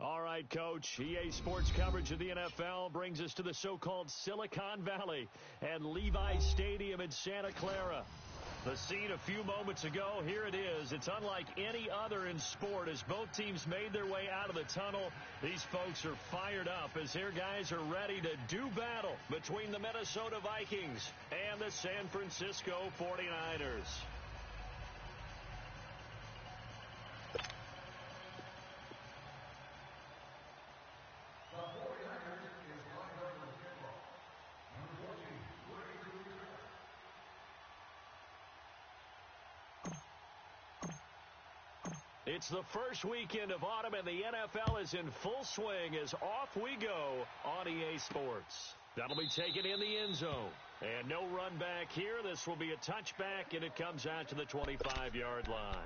All right, Coach. EA Sports coverage of the NFL brings us to the so-called Silicon Valley and Levi's Stadium in Santa Clara. The scene a few moments ago, here it is. It's unlike any other in sport as both teams made their way out of the tunnel. These folks are fired up as their guys are ready to do battle between the Minnesota Vikings and the San Francisco 49ers. It's the first weekend of autumn, and the NFL is in full swing as off we go on EA Sports. That'll be taken in the end zone. And no run back here. This will be a touchback, and it comes out to the 25-yard line.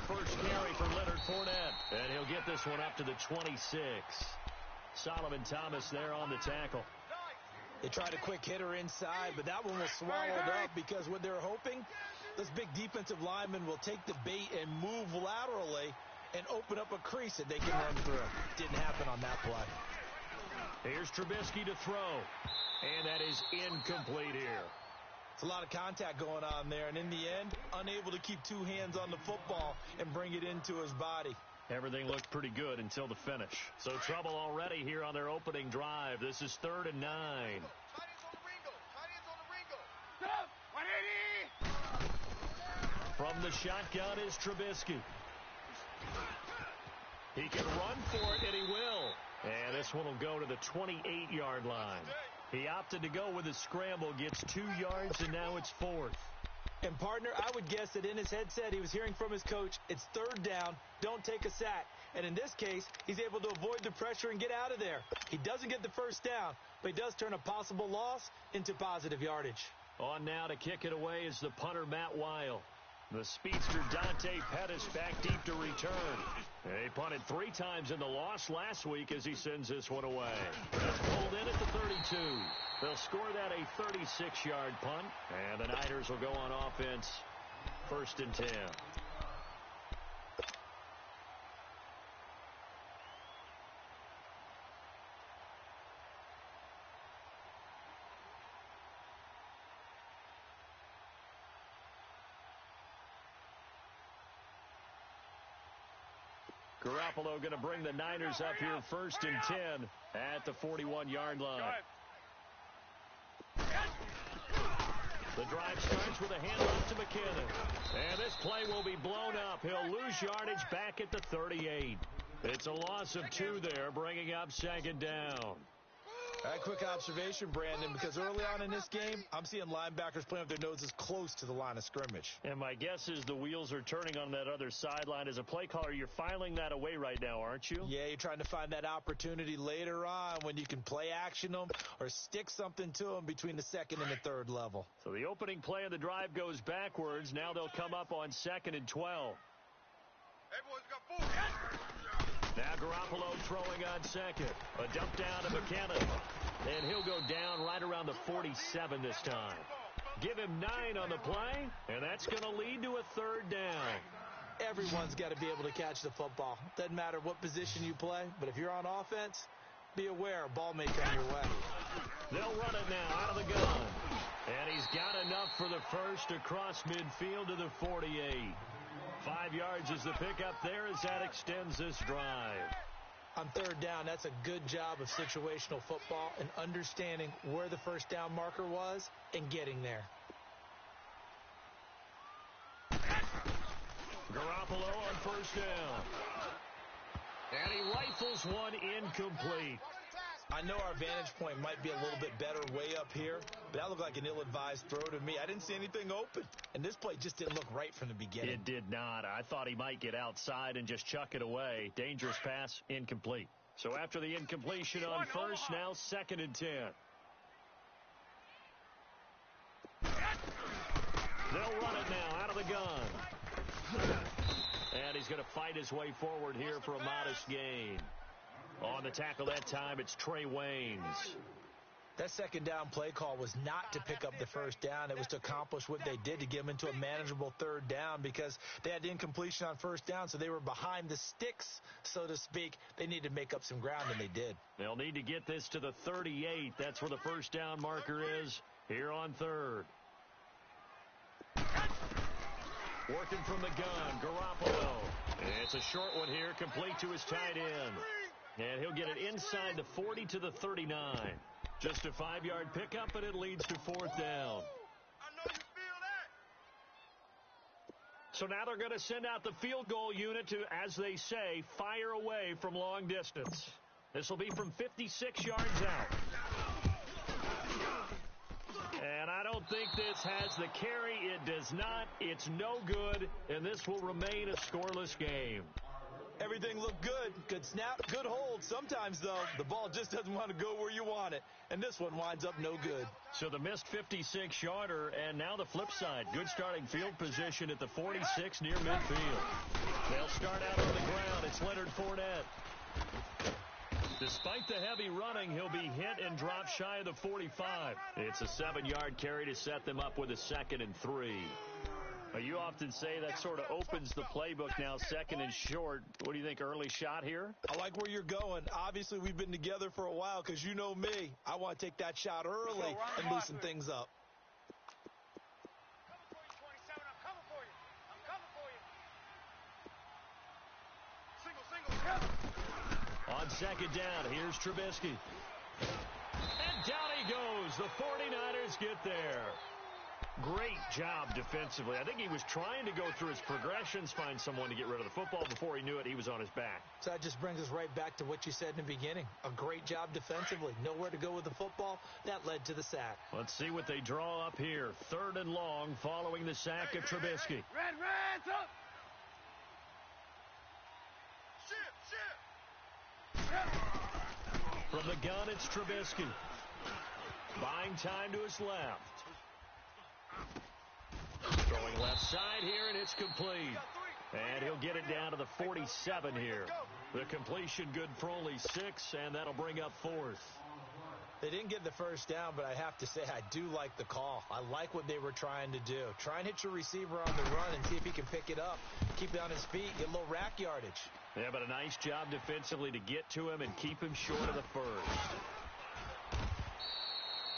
First carry for Leonard Fournette, and he'll get this one up to the 26. Solomon Thomas there on the tackle. They tried a quick hitter inside, but that one was swallowed up because what they're hoping, this big defensive lineman will take the bait and move laterally and open up a crease that they can run through. Didn't happen on that play. Here's Trubisky to throw, and that is incomplete here. It's a lot of contact going on there, and in the end, unable to keep two hands on the football and bring it into his body. Everything looked pretty good until the finish. So trouble already here on their opening drive. This is 3rd and 9. From the shotgun is Trubisky. He can run for it, and he will. And this one will go to the 28-yard line. He opted to go with a scramble, gets 2 yards, and now it's 4th. And, partner, I would guess that in his headset he was hearing from his coach, it's 3rd down, don't take a sack. And in this case, he's able to avoid the pressure and get out of there. He doesn't get the first down, but he does turn a possible loss into positive yardage. On now to kick it away is the punter, Matt Weil. The speedster Dante Pettis back deep to return. He punted 3 times in the loss last week as he sends this one away. It's pulled in at the 32. They'll score that a 36-yard punt, and the Niners will go on offense 1st and 10. Garoppolo going to bring the Niners up here 1st and 10 at the 41-yard line. The drive starts with a handoff to McKinnon. And this play will be blown up. He'll lose yardage back at the 38. It's a loss of 2 there, bringing up 2nd down. A quick observation, Brandon, because early on in this game, I'm seeing linebackers playing with their noses close to the line of scrimmage. And my guess is the wheels are turning on that other sideline. As a play caller, you're filing that away right now, aren't you? Yeah, you're trying to find that opportunity later on when you can play action them or stick something to them between the 2nd and the 3rd level. So the opening play of the drive goes backwards. Now they'll come up on 2nd and 12. Everyone's got 4. Now Garoppolo throwing on 2nd. A dump down to McKinnon. And he'll go down right around the 47 this time. Give him 9 on the play, and that's going to lead to a 3rd down. Everyone's got to be able to catch the football. Doesn't matter what position you play, but if you're on offense, be aware a ball may come your way. They'll run it now out of the gun. And he's got enough for the first across midfield to the 48. 5 yards is the pickup there as that extends this drive. On 3rd down, that's a good job of situational football and understanding where the first down marker was and getting there. Garoppolo on 1st down. And he rifles one incomplete. I know our vantage point might be a little bit better way up here, but that looked like an ill-advised throw to me. I didn't see anything open, and this play just didn't look right from the beginning. It did not. I thought he might get outside and just chuck it away. Dangerous pass, incomplete. So after the incompletion on 1st, now 2nd and 10. They'll run it now out of the gun. And he's he's going to fight his way forward here for a modest gain. On the tackle that time, it's Trey Waynes. That second down play call was not to pick up the first down. It was to accomplish what they did to get them into a manageable third down because they had incompletion on first down, so they were behind the sticks, so to speak. They needed to make up some ground, and they did. They'll need to get this to the 38. That's where the first down marker is here on third. Working from the gun, Garoppolo. It's a short one here, complete to his tight end. And he'll get it inside the 40 to the 39. Just a 5-yard pickup, and it leads to fourth down. I know you feel that. So now they're going to send out the field goal unit to, as they say, fire away from long distance. This will be from 56 yards out. And I don't think this has the carry. It does not. It's no good, and this will remain a scoreless game. Everything looked good. Good snap, good hold. Sometimes, though, the ball just doesn't want to go where you want it. And this one winds up no good. So the missed 56-yarder, and now the flip side. Good starting field position at the 46 near midfield. They'll start out on the ground. It's Leonard Fournette. Despite the heavy running, he'll be hit and dropped shy of the 45. It's a 7-yard carry to set them up with a 2nd and 3. You often say that sort of opens the playbook now, 2nd and short. What do you think, early shot here? I like where you're going. Obviously, we've been together for a while because you know me. I want to take that shot early and loosen things up. Coming for you, 27. I'm coming for you. I'm coming for you. Single. On second down, here's Trubisky. And down he goes. The 49ers get there. Great job defensively. I think he was trying to go through his progressions, find someone to get rid of the football. Before he knew it, he was on his back. So that just brings us right back to what you said in the beginning. A great job defensively. Nowhere to go with the football. That led to the sack. Let's see what they draw up here. 3rd and long following the sack of Trubisky. Red's up. Shift. From the gun, it's Trubisky. Buying time to his left. Throwing left side here, and it's complete. And he'll get it down to the 47 here. The completion good for only 6, and that'll bring up 4th. They didn't get the first down, but I have to say I do like the call. I like what they were trying to do. Try and hit your receiver on the run and see if he can pick it up. Keep it on his feet, get a little rack yardage. Yeah, but a nice job defensively to get to him and keep him short of the first.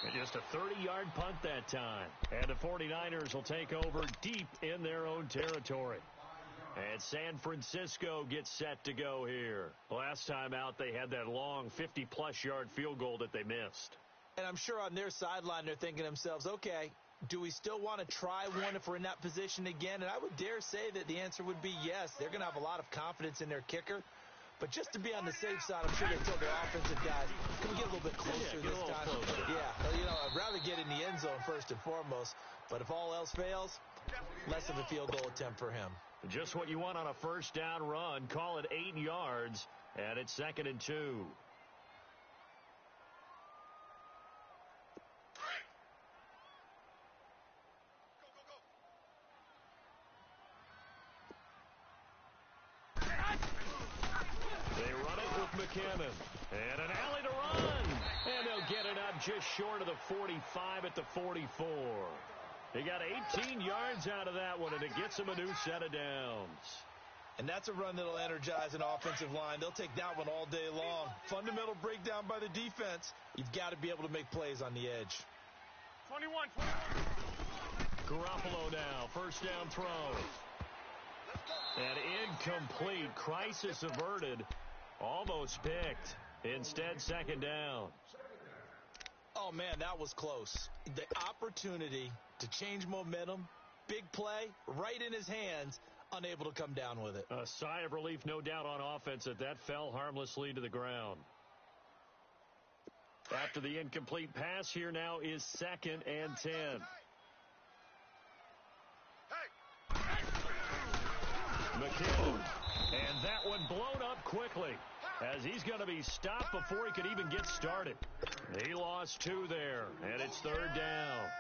And just a 30-yard punt that time. And the 49ers will take over deep in their own territory. And San Francisco gets set to go here. Last time out, they had that long 50-plus yard field goal that they missed. And I'm sure on their sideline, they're thinking to themselves, okay, do we still want to try one if we're in that position again? And I would dare say that the answer would be yes. They're going to have a lot of confidence in their kicker. But just to be on the safe side, I'm sure they told their offensive guys, can we get a little bit closer this time? Yeah, I'd rather get in the end zone first and foremost. But if all else fails, less of a field goal attempt for him. Just what you want on a first down run. Call it 8 yards, and it's 2nd and 2. McKinnon. And an alley to run. And they'll get it up just short of the 45 at the 44. He got 18 yards out of that one, and it gets him a new set of downs. And that's a run that'll energize an offensive line. They'll take that one all day long. Fundamental breakdown by the defense. You've got to be able to make plays on the edge. 21. Garoppolo now. First down throw. And incomplete. Crisis averted. Almost picked. Instead, 2nd down. Oh, man, that was close. The opportunity to change momentum, big play, right in his hands, unable to come down with it. A sigh of relief, no doubt, on offense that fell harmlessly to the ground. After the incomplete pass, here now is 2nd and 10. McKinnon. And that one blown up quickly as he's going to be stopped before he could even get started. He lost 2 there, and it's 3rd down.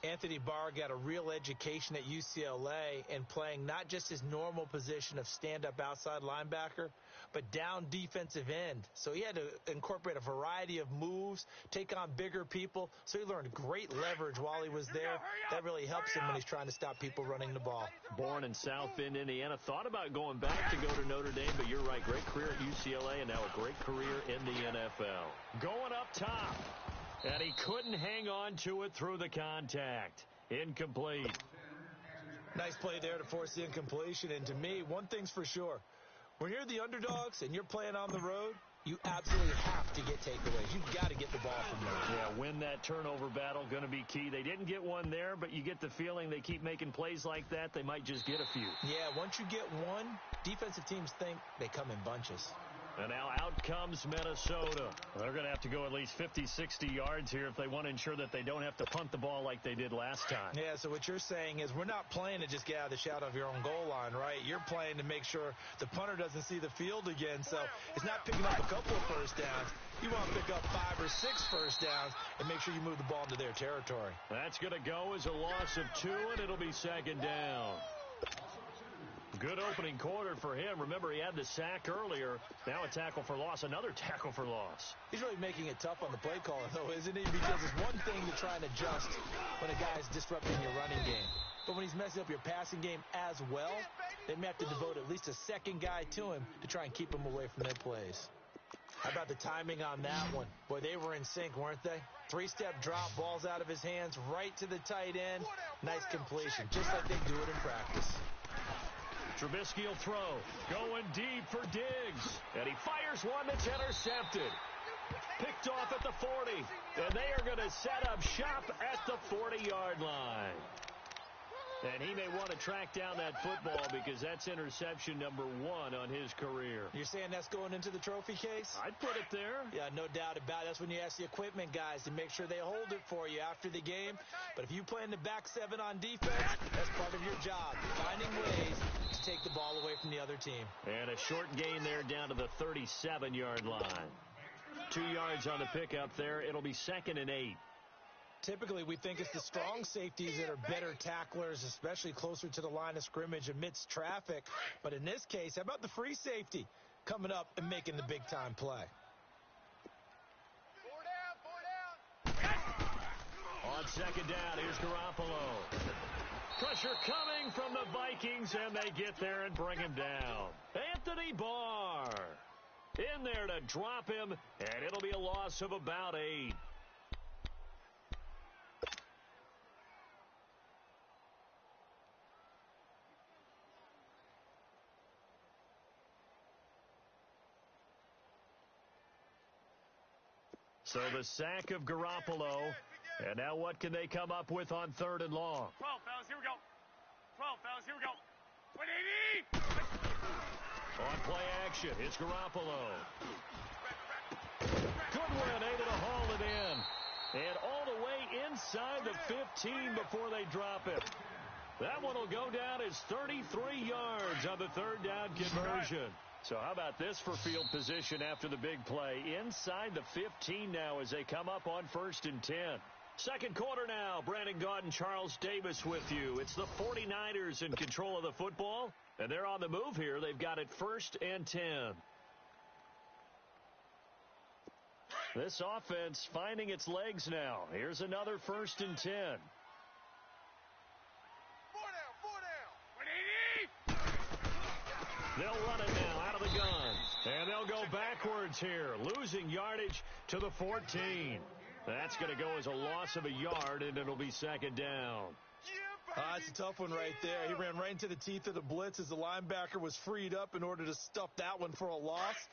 Anthony Barr got a real education at UCLA and playing not just his normal position of stand-up outside linebacker, but down defensive end. So he had to incorporate a variety of moves, take on bigger people. So he learned great leverage while he was there. That really helps him when he's trying to stop people running the ball. Born in South Bend, Indiana. Thought about going back to go to Notre Dame, but you're right. Great career at UCLA and now a great career in the NFL. Going up top. And he couldn't hang on to it through the contact. Incomplete. Nice play there to force the incompletion. And to me, one thing's for sure. When you're the underdogs and you're playing on the road, you absolutely have to get takeaways. You've got to get the ball from there. Yeah, win that turnover battle, going to be key. They didn't get one there, but you get the feeling they keep making plays like that, they might just get a few. Yeah, once you get one, defensive teams think they come in bunches. And now out comes Minnesota. They're going to have to go at least 50, 60 yards here if they want to ensure that they don't have to punt the ball like they did last time. Yeah, so what you're saying is we're not playing to just get out of the shadow of your own goal line, right? You're playing to make sure the punter doesn't see the field again. So it's not picking up a couple of first downs. You want to pick up 5 or 6 first downs and make sure you move the ball into their territory. That's going to go as a loss of 2, and it'll be second down. Good opening quarter for him. Remember, he had the sack earlier. Now a tackle for loss, another tackle for loss. He's really making it tough on the play caller, though, isn't he? Because it's one thing to try and adjust when a guy's disrupting your running game. But when he's messing up your passing game as well, they may have to devote at least a second guy to him to try and keep him away from their plays. How about the timing on that one? Boy, they were in sync, weren't they? 3-step drop, balls out of his hands, right to the tight end. Nice completion, just like they do it in practice. Trubisky will throw. Going deep for Diggs. And he fires one that's intercepted. Picked off at the 40. And they are going to set up shop at the 40-yard line. And he may want to track down that football because that's interception number 1 on his career. You're saying that's going into the trophy case? I'd put it there. Yeah, no doubt about it. That's when you ask the equipment guys to make sure they hold it for you after the game. But if you play in the back 7 on defense, that's part of your job, finding ways to take the ball away from the other team. And a short gain there down to the 37-yard line. 2 yards on the pickup there. It'll be 2nd and 8. Typically, we think it's the strong safeties that are better tacklers, especially closer to the line of scrimmage amidst traffic. But in this case, how about the free safety coming up and making the big-time play? 4 down. On second down, here's Garoppolo. Pressure coming from the Vikings, and they get there and bring him down. Anthony Barr in there to drop him, and it'll be a loss of about 8. So the sack of Garoppolo. And now what can they come up with on 3rd and long? 12, fellas, here we go. 12, fellas, here we go. 180! On play action, it's Garoppolo. Goodwin able to haul it in. And all the way inside the 15 before they drop it. That one will go down as 33 yards on the 3rd down conversion. So how about this for field position after the big play? Inside the 15 now as they come up on 1st and 10. Second quarter now. Brandon Gaudin, Charles Davis with you. It's the 49ers in control of the football. And they're on the move here. They've got it 1st and 10. This offense finding its legs now. Here's another 1st and 10. 4 down. 180! They'll run it now out of the gun. And they'll go backwards here, losing yardage to the 14. That's going to go as a loss of a yard, and it'll be 2nd down. It's a tough one right there. He ran right into the teeth of the blitz as the linebacker was freed up in order to stuff that one for a loss.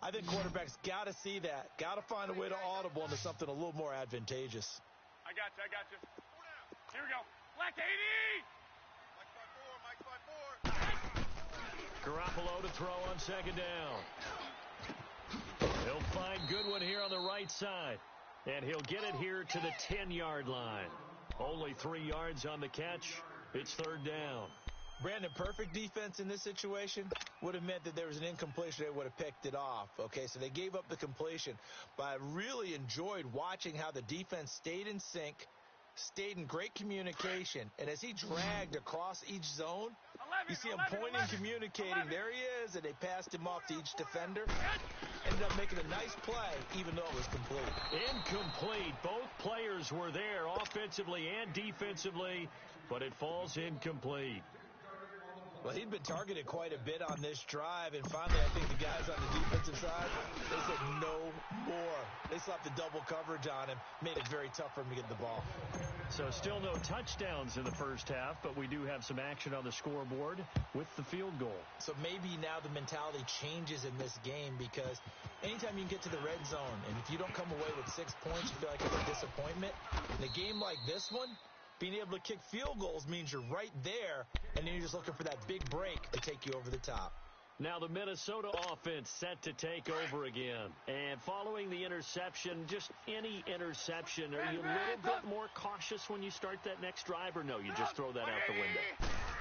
I think quarterbacks got to see that. Got to find a way to audible into something a little more advantageous. I got you. Here we go. Left 80! Garoppolo to throw on 2nd down. He'll find Goodwin here on the right side. And he'll get it here to the 10-yard line. Only 3 yards on the catch. It's 3rd down. Brandon, perfect defense in this situation would have meant that there was an incompletion. They would have picked it off. Okay, so they gave up the completion. But I really enjoyed watching how the defense stayed in sync, stayed in great communication, and as he dragged across each zone, you see him pointing, communicating. There he is, and they passed him off to each defender. Ended up making a nice play, even though it was complete. Incomplete. Both players were there, offensively and defensively, but it falls incomplete. Well, he'd been targeted quite a bit on this drive, and finally I think the guys on the defensive side, they said no more. They slapped the double coverage on him, made it very tough for him to get the ball. So still no touchdowns in the first half, but we do have some action on the scoreboard with the field goal. So maybe now the mentality changes in this game, because anytime you can get to the red zone, and if you don't come away with 6 points, you feel like it's a disappointment. In a game like this one, being able to kick field goals means you're right there, and then you're just looking for that big break to take you over the top. Now the Minnesota offense set to take over again. And following the interception, just any interception, are you a little bit more cautious when you start that next drive, or no, you just throw that out the window?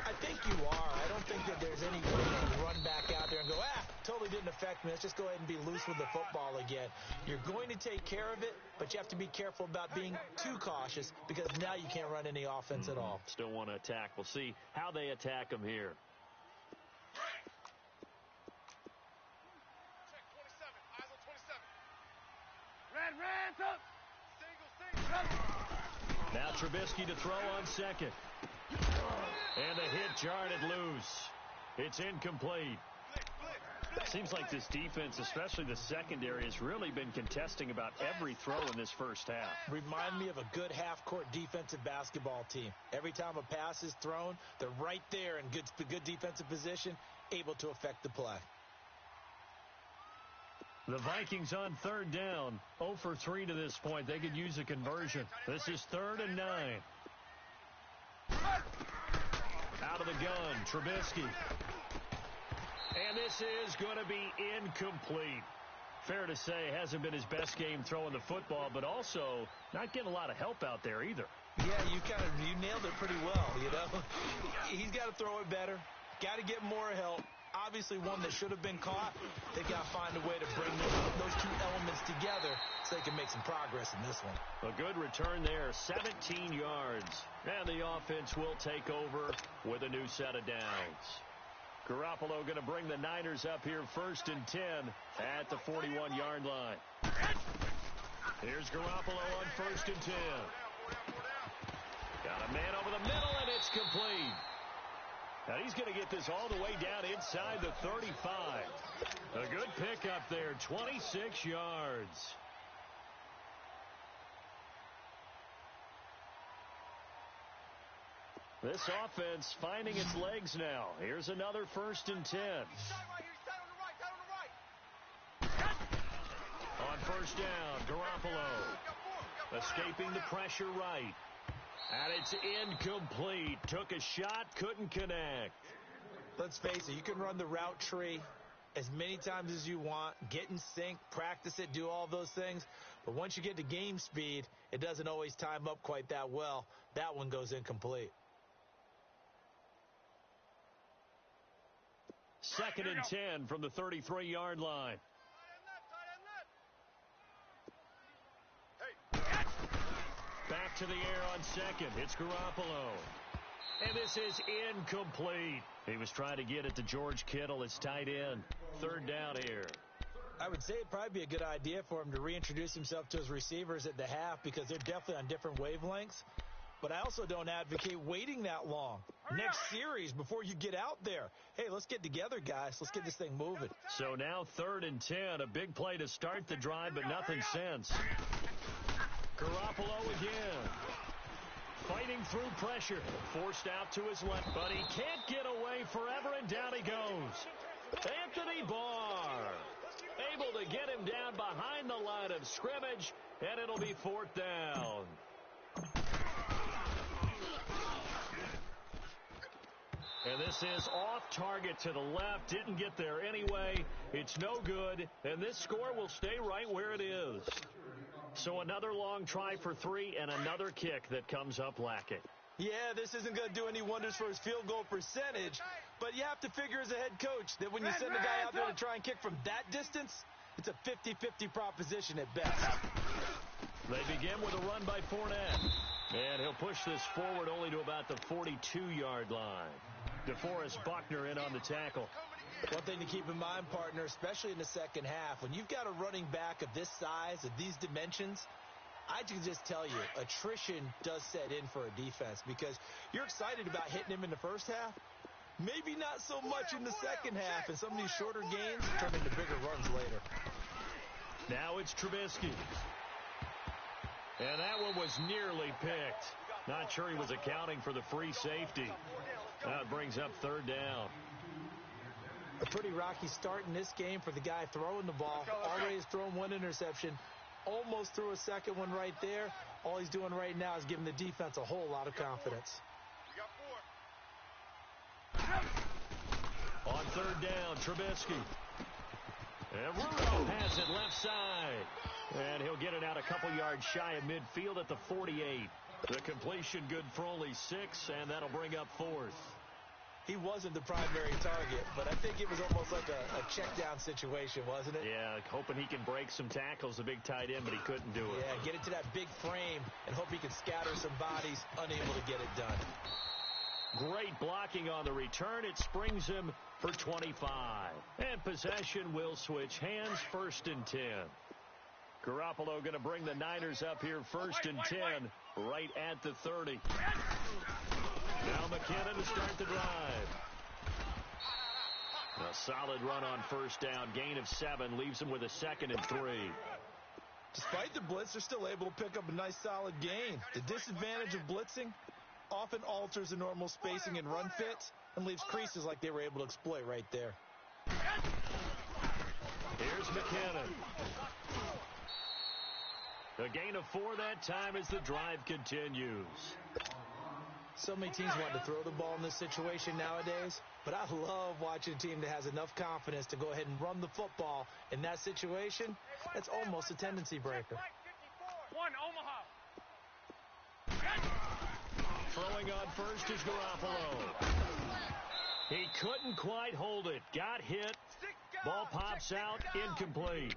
I think you are. I don't think that there's any way you can run back out there and go, totally didn't affect me. Let's just go ahead and be loose with the football again. You're going to take care of it, but you have to be careful about being too cautious, because now you can't run any offense at all. Still want to attack. We'll see how they attack them here. Now Trubisky to throw on second. And the hit jarred loose. It's incomplete. Seems like this defense, especially the secondary, has really been contesting about every throw in this first half. Remind me of a good half-court defensive basketball team. Every time a pass is thrown, they're right there in good defensive position, able to affect the play. The Vikings on third down, 0 for 3 to this point. They could use a conversion. This is 3rd and 9. Out of the gun, Trubisky. And this is going to be incomplete. Fair to say, hasn't been his best game throwing the football, but also not getting a lot of help out there either. Yeah, you nailed it pretty well, you know. He's got to throw it better. Got to get more help. Obviously one that should have been caught. They got to find a way to bring those two elements together so they can make some progress in this one. A good return there, 17 yards. And the offense will take over with a new set of downs. Garoppolo going to bring the Niners up here 1st and 10 at the 41-yard line. Here's Garoppolo on 1st and 10. Got a man over the middle, and it's complete. Now he's going to get this all the way down inside the 35. A good pickup there, 26 yards. This offense finding its legs now. Here's another 1st and 10. On 1st down, Garoppolo escaping the pressure right. And it's incomplete. Took a shot, couldn't connect. Let's face it, you can run the route tree as many times as you want, get in sync, practice it, do all those things. But once you get to game speed, it doesn't always time up quite that well. That one goes incomplete. 2nd and 10 from the 33-yard line. Back to the air on second. It's Garoppolo. And this is incomplete. He was trying to get it to George Kittle, his tight end. 3rd down here. I would say it'd probably be a good idea for him to reintroduce himself to his receivers at the half, because they're definitely on different wavelengths. But I also don't advocate waiting that long. Next series, before you get out there, hey, let's get together, guys. Let's get this thing moving. So now 3rd and 10, a big play to start the drive, but nothing since. Garoppolo again. Fighting through pressure. Forced out to his left, but he can't get away forever, and down he goes. Anthony Barr able to get him down behind the line of scrimmage, and it'll be 4th down. And this is off target to the left. Didn't get there anyway. It's no good. And this score will stay right where it is. So another long try for 3 and another kick that comes up lacking. Yeah, this isn't going to do any wonders for his field goal percentage. But you have to figure as a head coach that when you send a guy out there to try and kick from that distance, it's a 50-50 proposition at best. They begin with a run by Fournette. And he'll push this forward only to about the 42-yard line. DeForest Buckner in on the tackle. One thing to keep in mind, partner, especially in the second half, when you've got a running back of this size, of these dimensions, I can just tell you, attrition does set in for a defense because you're excited about hitting him in the first half. Maybe not so much in the second half, and some of these shorter gains turn into bigger runs later. Now it's Trubisky. And that one was nearly picked. Not sure he was accounting for the free safety. Now it brings up third down. A pretty rocky start in this game for the guy throwing the ball. Already has thrown one interception. Almost threw a second one right there. All he's doing right now is giving the defense a whole lot of confidence. On third down, Trubisky. And Rudolph has it left side. And he'll get it out a couple yards shy of midfield at the 48. The completion good for only 6, and that'll bring up fourth. He wasn't the primary target, but I think it was almost like a check-down situation, wasn't it? Yeah, hoping he can break some tackles, the big tight end, but he couldn't do it. Yeah, get it to that big frame and hope he can scatter some bodies, unable to get it done. Great blocking on the return. It springs him for 25. And possession will switch hands, 1st and 10. Garoppolo going to bring the Niners up here 1st and 10, right at the 30. Now McKinnon to start the drive. A solid run on 1st down. Gain of 7 leaves him with a 2nd and 3. Despite the blitz, they're still able to pick up a nice solid gain. The disadvantage of blitzing often alters the normal spacing and run fits and leaves creases like they were able to exploit right there. Here's McKinnon. A gain of 4 that time as the drive continues. So many teams want to throw the ball in this situation nowadays, but I love watching a team that has enough confidence to go ahead and run the football in that situation. That's almost a tendency breaker. One, Omaha. Throwing on first is Garoppolo. He couldn't quite hold it. Got hit. Ball pops out. Incomplete.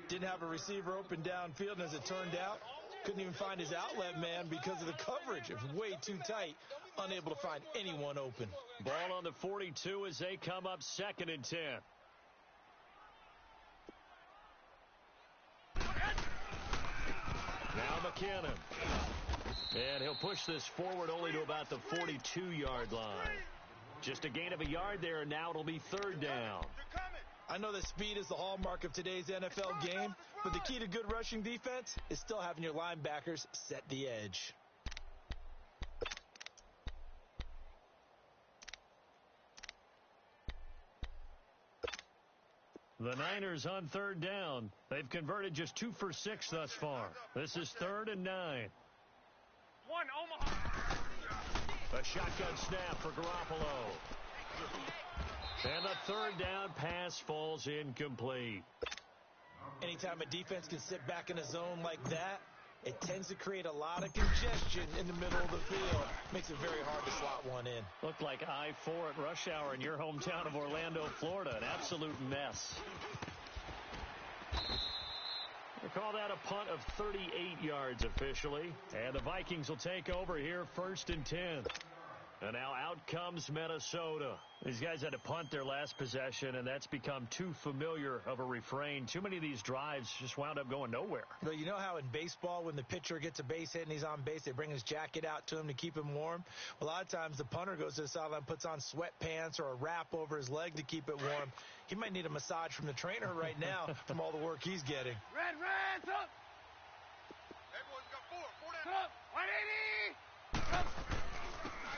Didn't have a receiver open downfield, and as it turned out, couldn't even find his outlet man because of the coverage. It was way too tight. Unable to find anyone open. Ball on the 42 as they come up 2nd and 10. Now McKinnon. And he'll push this forward only to about the 42-yard line. Just a gain of a yard there, and now it'll be 3rd down. I know that speed is the hallmark of today's NFL game, but the key to good rushing defense is still having your linebackers set the edge. The Niners on 3rd down. They've converted just 2 for 6 thus far. This is 3rd and 9. One, Omaha. A shotgun snap for Garoppolo. And the 3rd down pass falls incomplete. Anytime a defense can sit back in a zone like that, it tends to create a lot of congestion in the middle of the field. Makes it very hard to slot one in. Looked like I-4 at rush hour in your hometown of Orlando, Florida. An absolute mess. They call that a punt of 38 yards officially. And the Vikings will take over here 1st and 10. And now out comes Minnesota. These guys had to punt their last possession, and that's become too familiar of a refrain. Too many of these drives just wound up going nowhere. Well, you know how in baseball, when the pitcher gets a base hit and he's on base, they bring his jacket out to him to keep him warm? Well, a lot of times the punter goes to the sideline, puts on sweatpants or a wrap over his leg to keep it warm. He might need a massage from the trainer right now from all the work he's getting. Red, up. Everyone's got 4 down. Up, 180. Up.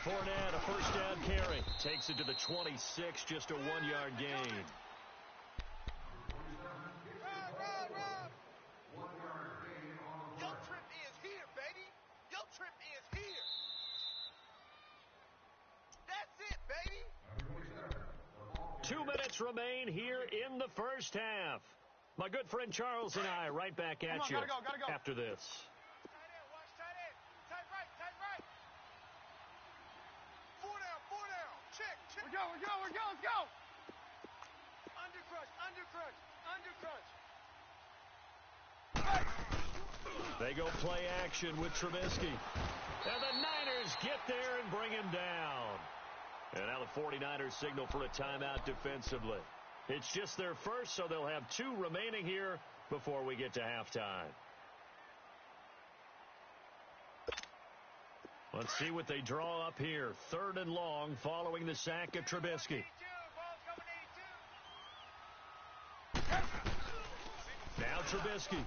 Fournette, a 1st down carry. Takes it to the 26, just a 1-yard gain. Rob. Your trip is here, baby. Your trip is here. That's it, baby. 2 minutes remain here in the first half. My good friend Charles and I right back at you gotta go. after this. Tight end, watch tight end. Tight right. 4 down. Check. We're go. Let's go. Under crunch. They They go play action with Trubisky. And the Niners get there and bring him down. And now the 49ers signal for a timeout defensively. It's just their first, so they'll have 2 remaining here before we get to halftime. Let's see what they draw up here. 3rd and long following the sack of Trubisky. Now Trubisky.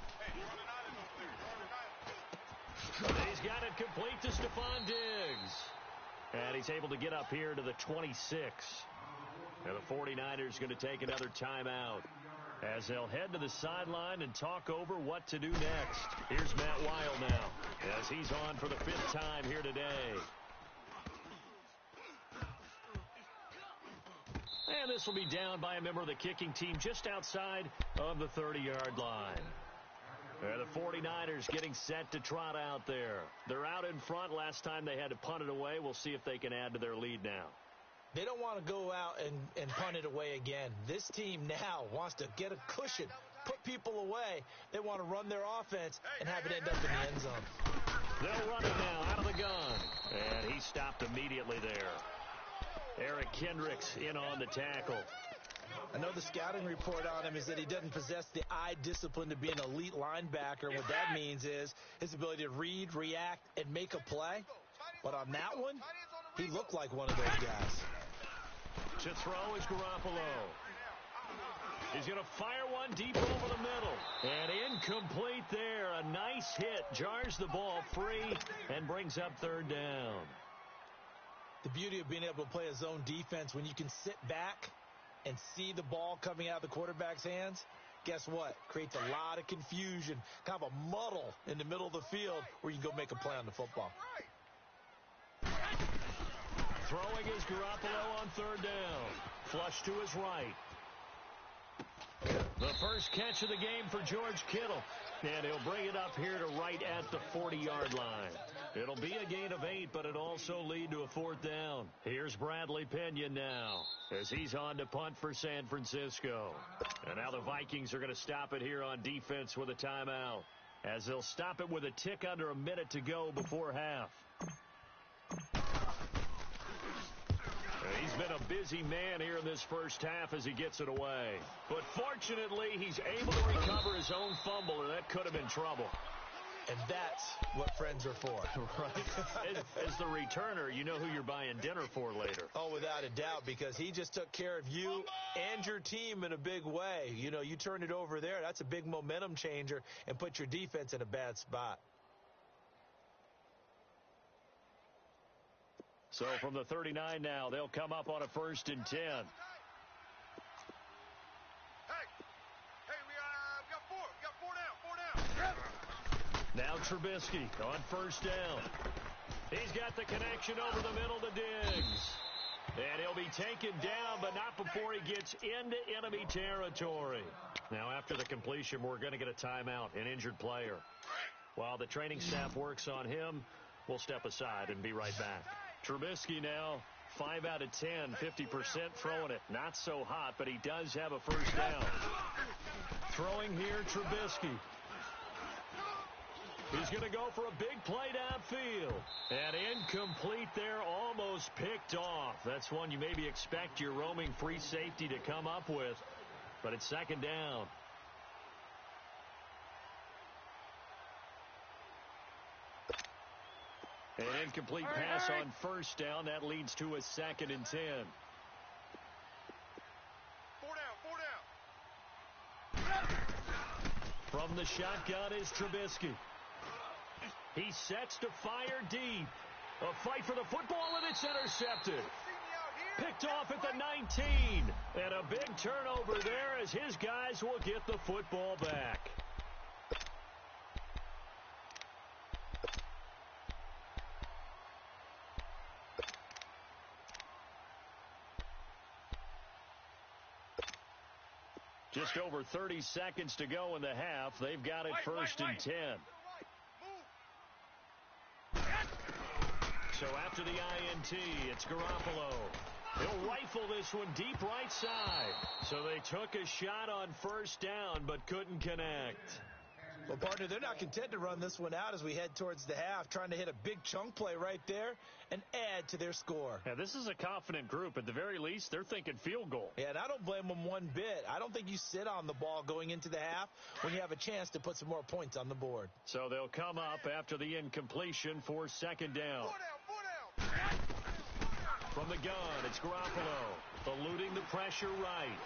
He's got it complete to Stephon Diggs. And he's able to get up here to the 26. And the 49ers going to take another timeout as they'll head to the sideline and talk over what to do next. Here's Matt Weil now as he's on for the 5th time here today. And this will be down by a member of the kicking team just outside of the 30-yard line. And the 49ers getting set to trot out there. They're out in front. Last time they had to punt it away. We'll see if they can add to their lead now. They don't want to go out and punt it away again. This team now wants to get a cushion, put people away. They want to run their offense and have it end up in the end zone. They'll run it now out of the gun. And he stopped immediately there. Eric Kendricks in on the tackle. I know the scouting report on him is that he doesn't possess the eye discipline to be an elite linebacker. What that means is his ability to read, react, and make a play. But on that one, he looked like one of those guys. To throw is Garoppolo. He's going to fire one deep over the middle. And incomplete there. A nice hit. Jars the ball free and brings up 3rd down. The beauty of being able to play a zone defense when you can sit back and see the ball coming out of the quarterback's hands, guess what? Creates a lot of confusion, kind of a muddle in the middle of the field where you can go make a play on the football. Throwing is Garoppolo on 3rd down. Flush to his right. The first catch of the game for George Kittle. And he'll bring it up here to right at the 40-yard line. It'll be a gain of 8, but it'll also lead to a 4th down. Here's Bradley Pinion now as he's on to punt for San Francisco. And now the Vikings are going to stop it here on defense with a timeout, as they'll stop it with a tick under a minute to go before half. He's been a busy man here in this first half as he gets it away. But fortunately, he's able to recover his own fumble, or that could have been trouble. And that's what friends are for. Right. As the returner, you know who you're buying dinner for later. Oh, without a doubt, because he just took care of you and your team in a big way. You know, you turn it over there, that's a big momentum changer and put your defense in a bad spot. So from the 39 now, they'll come up on a 1st and 10. Hey, we got 4. We got 4 down. 4 down. Now Trubisky on 1st down. He's got the connection over the middle to Diggs. And he'll be taken down, but not before he gets into enemy territory. Now after the completion, we're going to get a timeout, an injured player. While the training staff works on him, we'll step aside and be right back. Trubisky now, 5 out of 10, 50% throwing it. Not so hot, but he does have a 1st down. Throwing here, Trubisky. He's going to go for a big play downfield. And incomplete there, almost picked off. That's one you maybe expect your roaming free safety to come up with. But it's 2nd down. An incomplete pass on 1st down. That leads to a 2nd and 10. 4 down. From the shotgun is Trubisky. He sets to fire deep. A fight for the football, and it's intercepted. Picked off at the 19. And a big turnover there as his guys will get the football back. Just over 30 seconds to go in the half. They've got it 1st and 10. So after the INT, it's Garoppolo. He'll rifle this one deep right side. So they took a shot on 1st down, but couldn't connect. Well, partner, they're not content to run this one out as we head towards the half, trying to hit a big chunk play right there and add to their score. Yeah, this is a confident group. At the very least, they're thinking field goal. Yeah, and I don't blame them one bit. I don't think you sit on the ball going into the half when you have a chance to put some more points on the board. So they'll come up after the incompletion for second down. Four down. From the gun, it's Garoppolo, eluding the pressure right.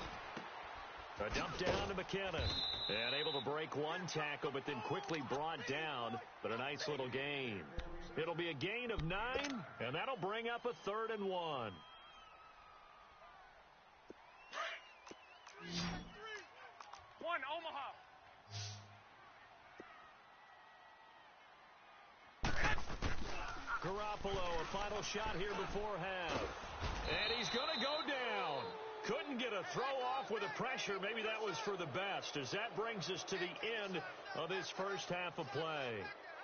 A dump down to McKinnon. And able to break one tackle, but then quickly brought down. But a nice little gain. It'll be a gain of 9, and that'll bring up a 3rd and 1. Omaha. Garoppolo, a final shot here before half. And he's going to go down. Couldn't get a throw off with the pressure. Maybe that was for the best, as that brings us to the end of this first half of play.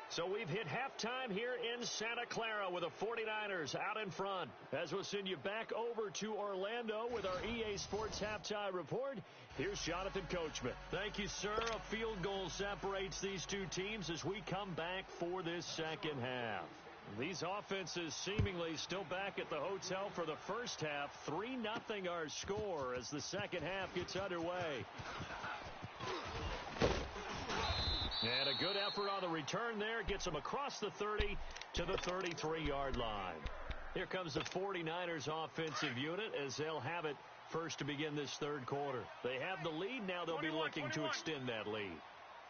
So we've hit halftime here in Santa Clara with the 49ers out in front. As we'll send you back over to Orlando with our EA Sports Halftime Report, here's Jonathan Coachman. Thank you, sir. A field goal separates these two teams as we come back for this second half. These offenses seemingly still back at the hotel for the first half. 3-0 our score as the second half gets underway. And a good effort on the return there. Gets them across the 30 to the 33-yard line. Here comes the 49ers offensive unit as they'll have it first to begin this third quarter. They have the lead. Now they'll be looking to extend that lead.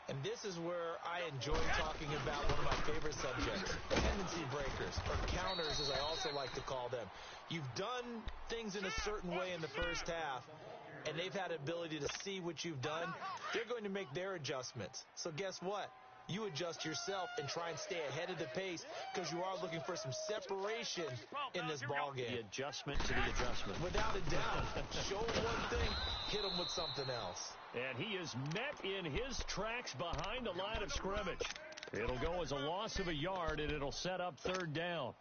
And this is where I enjoy talking about one of my favorite subjects, tendency breakers, or counters as I also like to call them. You've done things in a certain way in the first half, and they've had ability to see what you've done. They're going to make their adjustments. So guess what? You adjust yourself and try and stay ahead of the pace because you are looking for some separation in this ball game. The adjustment to the adjustment. Without a doubt. Show them one thing, hit them with something else. And he is met in his tracks behind the line of scrimmage. It'll go as a loss of a yard, and it'll set up third down.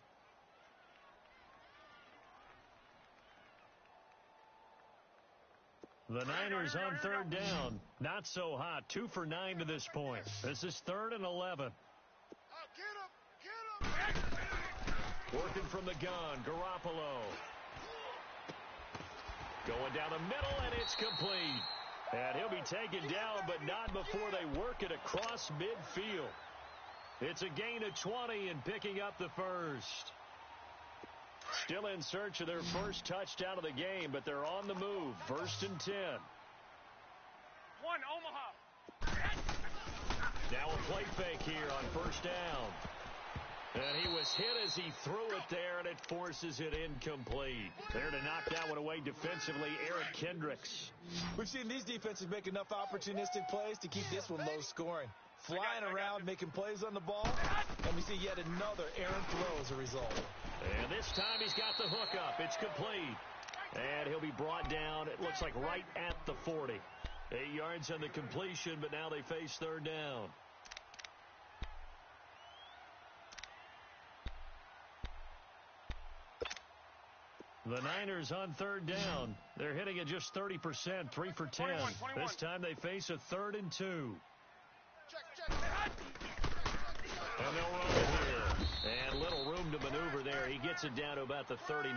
The Niners on third down. Not so hot. 2 for 9 to this point. This is 3rd and 11. Get him. Working from the gun, Garoppolo. Going down the middle, and it's complete. And he'll be taken down, but not before they work it across midfield. It's a gain of 20 and picking up the first. Still in search of their first touchdown of the game, but they're on the move. 1st and 10. Omaha. Now a play fake here on 1st down. And he was hit as he threw it there, and it forces it incomplete. There to knock that one away defensively, Eric Kendricks. We've seen these defenses make enough opportunistic plays to keep this one low scoring. Flying around, making plays on the ball, and we see yet another errant throw as a result. And this time he's got the hook up. It's complete. And he'll be brought down, it looks like right at the 40. 8 yards on the completion, but now they face third down. The Niners on third down. They're hitting at just 30%, 3 for 10. 21. This time they face a 3rd and 2. Check. And they'll run it here. And little room to maneuver there. He gets it down to about the 39.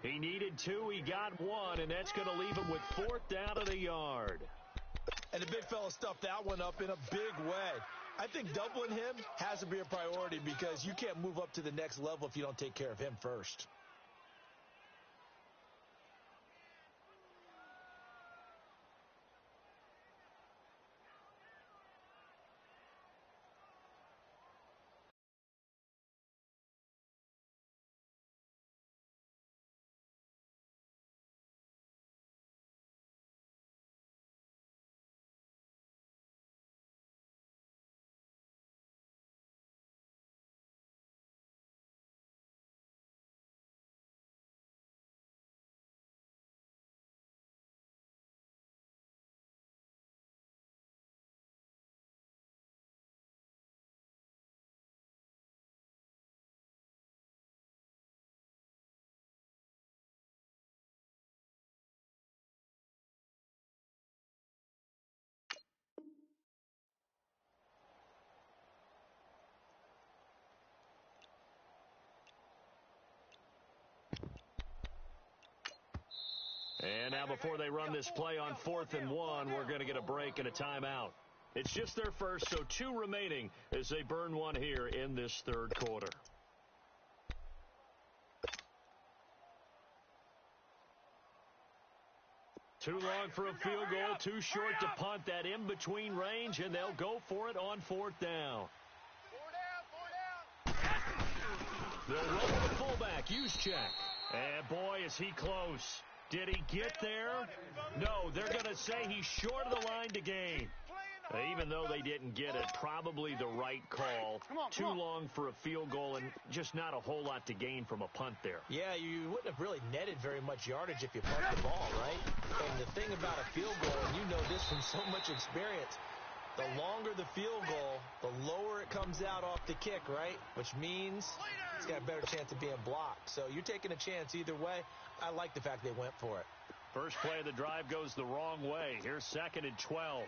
He needed 2. He got 1, and that's going to leave him with 4th down at a yard. And the big fella stuffed that one up in a big way. I think doubling him has to be a priority because you can't move up to the next level if you don't take care of him first. And now before they run this play on 4th and 1, we're going to get a break and a timeout. It's just their first, so 2 remaining as they burn one here in this third quarter. Too long for a field goal, too short to punt that in-between range, and they'll go for it on 4th down. 4 down. They'll run to the fullback, Juszczyk. And boy, is he close. Did he get there? No, they're going to say he's short of the line to gain. Even though they didn't get it, probably the right call. Too long for a field goal and just not a whole lot to gain from a punt there. Yeah, you wouldn't have really netted very much yardage if you punt the ball, right? And the thing about a field goal, and you know this from so much experience, the longer the field goal, the lower it comes out off the kick, right? Which means it's got a better chance of being blocked. So you're taking a chance either way. I like the fact they went for it. First play of the drive goes the wrong way. Here's 2nd and 12.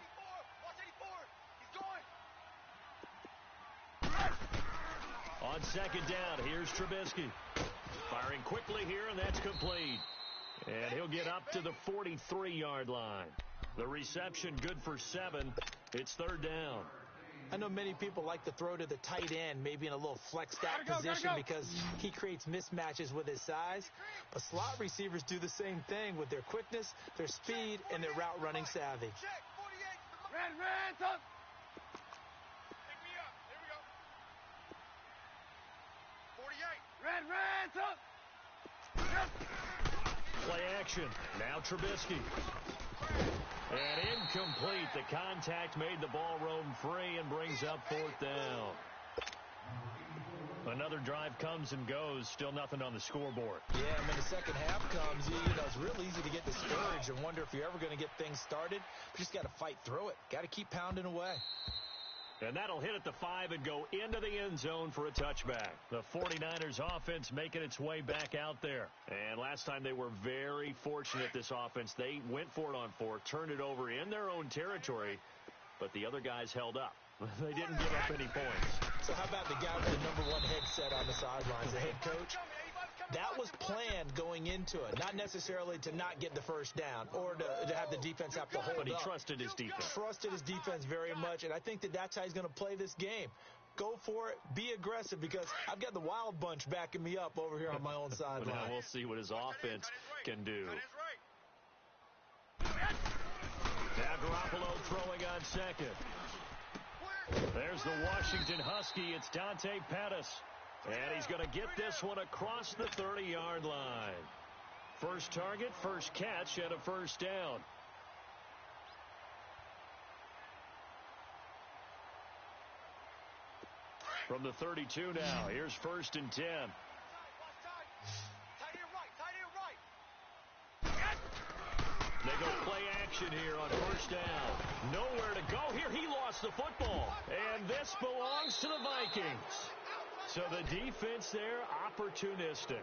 On 2nd down, here's Trubisky. Firing quickly here, and that's complete. And he'll get up to the 43-yard line. The reception good for 7. It's 3rd down. I know many people like to throw to the tight end, maybe in a little flexed out position because he creates mismatches with his size. But slot receivers do the same thing with their quickness, their speed, and their route running savvy. Red, tuck. Red, tuck. Play action. Now Trubisky. And incomplete. The contact made the ball roam free and brings up 4th down. Another drive comes and goes. Still nothing on the scoreboard. Yeah, and when the second half comes, it's real easy to get discouraged and wonder if you're ever going to get things started. You just got to fight through it. Got to keep pounding away. And that'll hit at the 5 and go into the end zone for a touchback. The 49ers offense making its way back out there. And last time they were very fortunate, this offense. They went for it on 4, turned it over in their own territory, but the other guys held up. They didn't give up any points. So how about the guy with the number 1 headset on the sidelines, the head coach? That was planned going into it, not necessarily to not get the first down or to have the defense have to hold up. But he trusted his defense. Trusted his defense very much, and I think that's how he's going to play this game. Go for it. Be aggressive because I've got the wild bunch backing me up over here on my own sideline. Now we'll see what his offense can do. Now Garoppolo throwing on 2nd. There's the Washington Husky. It's Dante Pettis. And he's going to get this one across the 30-yard line. First target, first catch, and a first down. From the 32 now, here's 1st and 10. They go play action here on 1st down. Nowhere to go here. He lost the football. And this belongs to the Vikings. So the defense there, opportunistic.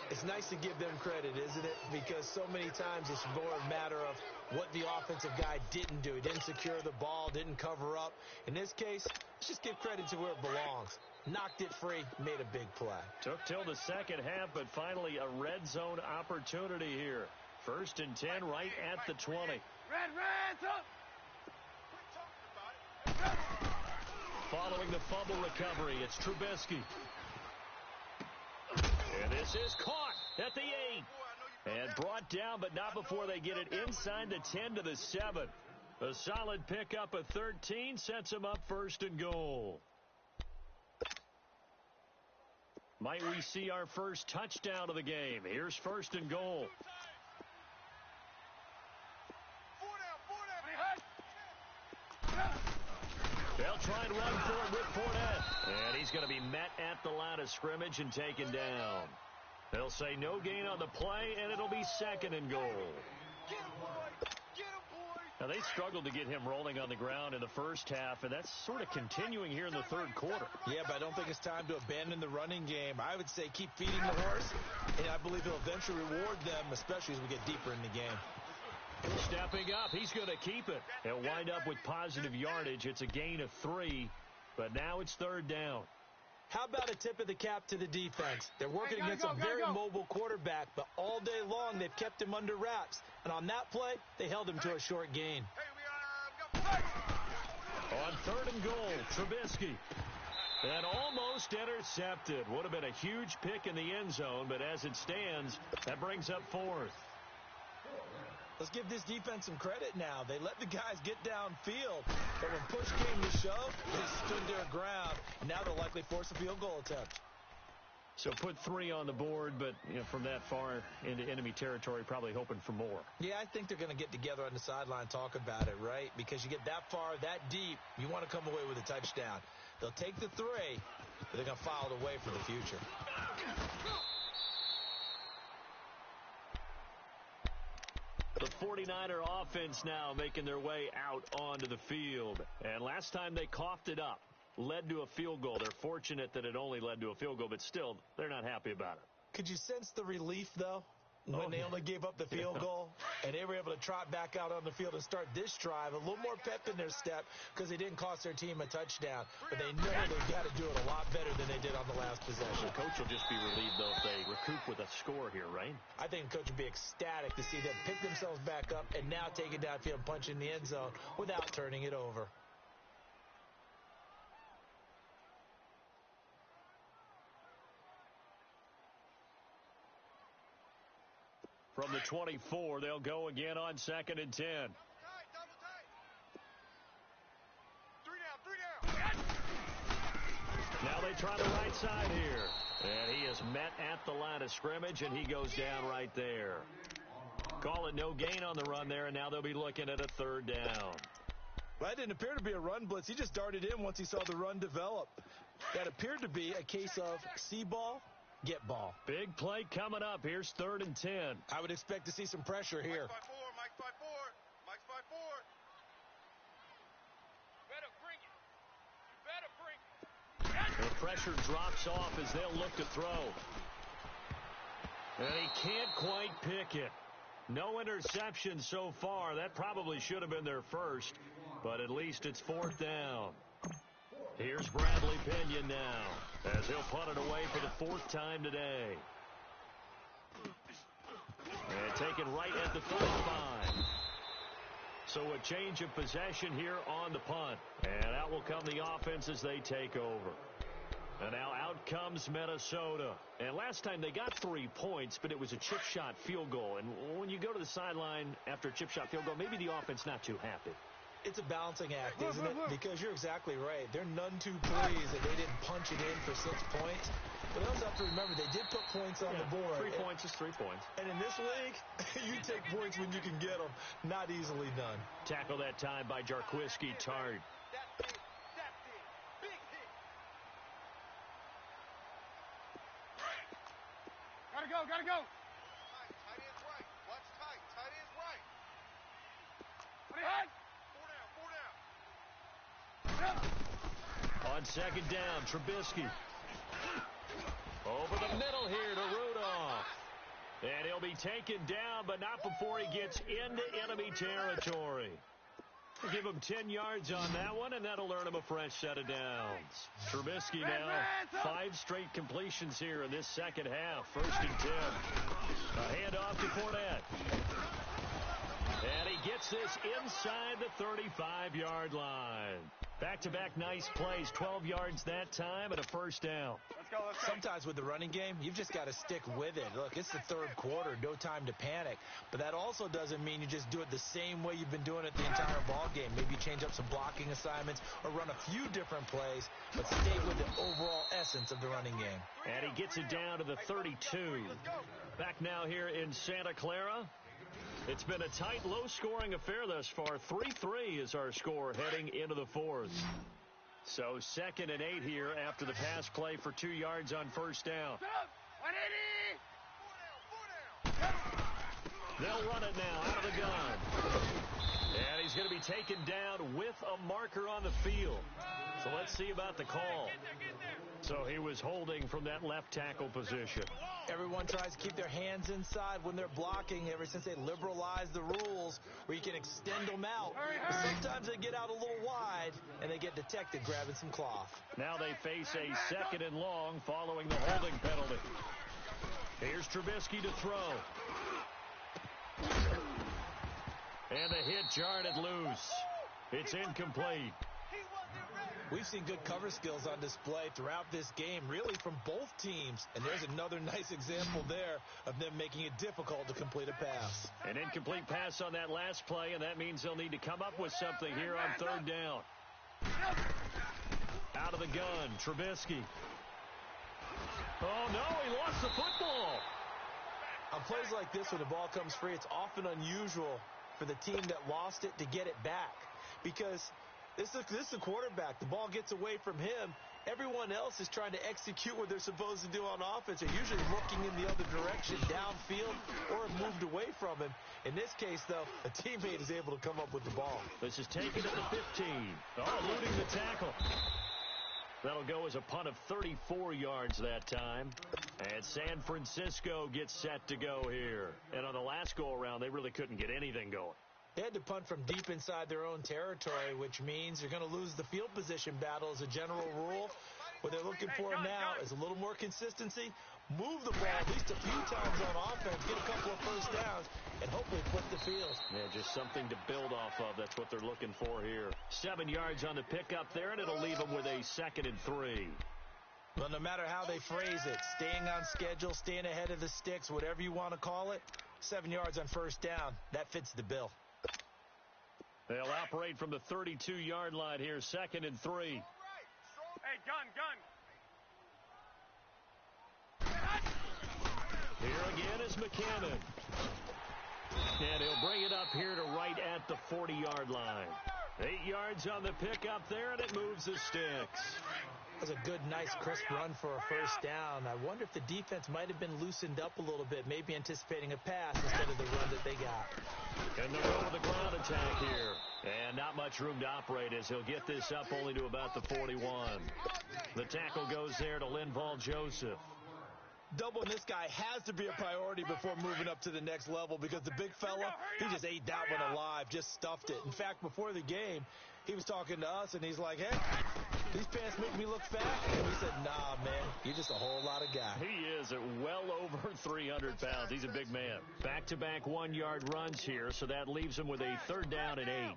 It's nice to give them credit, isn't it? Because so many times it's more a matter of what the offensive guy didn't do. He didn't secure the ball, didn't cover up. In this case, let's just give credit to where it belongs. Knocked it free, made a big play. Took till the second half, but finally a red zone opportunity here. 1st and 10 right at the 20. Red, tuck. Following the fumble recovery, it's Trubisky. And this is caught at the 8. And brought down, but not before they get it inside the 10 to the 7. A solid pickup of 13 sets them up 1st and goal. Might we see our first touchdown of the game? Here's 1st and goal. They'll try and run for it with Fournette. And he's going to be met at the line of scrimmage and taken down. They'll say no gain on the play, and it'll be 2nd and goal. Now, they struggled to get him rolling on the ground in the first half, and that's sort of continuing here in the third quarter. Yeah, but I don't think it's time to abandon the running game. I would say keep feeding the horse, and I believe he'll eventually reward them, especially as we get deeper in the game. Stepping up, he's going to keep it. He'll wind up with positive yardage. It's a gain of 3, but now it's 3rd down. How about a tip of the cap to the defense? They're working against a very mobile quarterback, but all day long they've kept him under wraps. And on that play, they held him to a short gain. On 3rd and goal, Trubisky. And almost intercepted. Would have been a huge pick in the end zone, but as it stands, that brings up 4th. Let's give this defense some credit now. They let the guys get downfield, but when push came to shove, they stood their ground. Now they'll likely force a field goal attempt. So put 3 on the board, but from that far into enemy territory, probably hoping for more. Yeah, I think they're going to get together on the sideline, talk about it, right? Because you get that far, that deep, you want to come away with a touchdown. They'll take the 3, but they're going to file it away for the future. The 49er offense now making their way out onto the field. And last time they coughed it up, led to a field goal. They're fortunate that it only led to a field goal, but still, they're not happy about it. Could you sense the relief, though, when they only gave up the field goal? And they were able to trot back out on the field and start this drive. A little more pep in their step because they didn't cost their team a touchdown. But they know they've got to do it a lot better than they did on the last possession. The coach will just be relieved, though, if they recoup with a score here, right? I think the coach would be ecstatic to see them pick themselves back up and now take it downfield and punch in the end zone without turning it over. From the 24, they'll go again on 2nd and 10. Double tight. 3 down. Now they try the right side here. And he is met at the line of scrimmage, and he goes down right there. Call it no gain on the run there, and now they'll be looking at a 3rd down. Well, that didn't appear to be a run blitz. He just darted in once he saw the run develop. That appeared to be a case of see ball, get ball. Big play coming up. Here's 3rd and 10. I would expect to see some pressure here. Mike's 5-4. Mike's 5-4. Better bring it. Better bring it. The pressure drops off as they'll look to throw. And he can't quite pick it. No interception so far. That probably should have been their first, but at least it's 4th down. Here's Bradley Pinion now, as he'll punt it away for the 4th time today. And taken right at the 35. So a change of possession here on the punt. And out will come the offense as they take over. And now out comes Minnesota. And last time they got 3 points, but it was a chip shot field goal. And when you go to the sideline after a chip shot field goal, maybe the offense not too happy. It's a balancing act, isn't it? Because you're exactly right. They're none too pleased that they didn't punch it in for 6 points. But they also have to remember they did put points on the board. 3 points is 3 points. And in this league, you take points when you can get them. Not easily done. Tackle that time by Jarquiski Tart. That's it. Big hit. Gotta go. Tight end's right. Watch tight. Tight end's right. Put it high. 4 down. On 2nd down, Trubisky. Over the middle here to Rudolph. And he'll be taken down, but not before he gets into enemy territory. We'll give him 10 yards on that one, and that'll earn him a fresh set of downs. Trubisky now, 5 straight completions here in this second half. 1st and 10. A handoff to Fournette. And he gets this inside the 35-yard line. Back-to-back nice plays, 12 yards that time and a 1st down. Let's go. Sometimes with the running game, you've just got to stick with it. Look, it's the 3rd quarter, no time to panic. But that also doesn't mean you just do it the same way you've been doing it the entire ball game. Maybe change up some blocking assignments or run a few different plays, but stay with the overall essence of the running game. And he gets it down to the 32. Back now here in Santa Clara. It's been a tight, low-scoring affair thus far. 3-3 is our score heading into the 4th. So 2nd and 8 here after the pass play for 2 yards on 1st down. 180. They'll run it now out of the gun. And he's going to be taken down with a marker on the field. So let's see about the call. Get there. So he was holding from that left tackle position. Everyone tries to keep their hands inside when they're blocking ever since they liberalized the rules where you can extend them out. But sometimes they get out a little wide and they get detected grabbing some cloth. Now they face a 2nd and long following the holding penalty. Here's Trubisky to throw. And the hit jarred it loose. It's incomplete. We've seen good cover skills on display throughout this game, really from both teams. And there's another nice example there of them making it difficult to complete a pass. An incomplete pass on that last play, and that means they'll need to come up with something here on 3rd down. Out of the gun, Trubisky. Oh, no, he lost the football. On plays like this, when the ball comes free, it's often unusual for the team that lost it to get it back. Because this is the quarterback. The ball gets away from him. Everyone else is trying to execute what they're supposed to do on offense. They're usually looking in the other direction, downfield, or have moved away from him. In this case, though, a teammate is able to come up with the ball. This is taken at the 15. Oh, eluding the tackle. That'll go as a punt of 34 yards that time. And San Francisco gets set to go here. And on the last go-around, they really couldn't get anything going. They had to punt from deep inside their own territory, which means they're going to lose the field position battle as a general rule. What they're looking for now is a little more consistency, move the ball at least a few times on offense, get a couple of first downs, and hopefully flip the field. Yeah, just something to build off of. That's what they're looking for here. 7 yards on the pickup there, and it'll leave them with a 2nd and 3. Well, no matter how they phrase it, staying on schedule, staying ahead of the sticks, whatever you want to call it, 7 yards on first down, that fits the bill. They'll operate from the 32-yard line here, 2nd and 3. Hey, gun. Here again is McCannon. And he'll bring it up here to right at the 40-yard line. 8 yards on the pickup there, and it moves the sticks. That was a good, nice, crisp run for a first down. I wonder if the defense might have been loosened up a little bit, maybe anticipating a pass instead of the run that they got. And they'll go with the ground attack here. And not much room to operate as he'll get this up only to about the 41. The tackle goes there to Linval Joseph. Doubling this guy has to be a priority before moving up to the next level because the big fella, he just ate that one alive, just stuffed it. In fact, before the game, he was talking to us, and he's like, hey, these pants make me look fat. And we said, nah, man, you're just a whole lot of guy. He is at well over 300 pounds. He's a big man. Back-to-back 1-yard runs here, so that leaves him with a 3rd down and 8.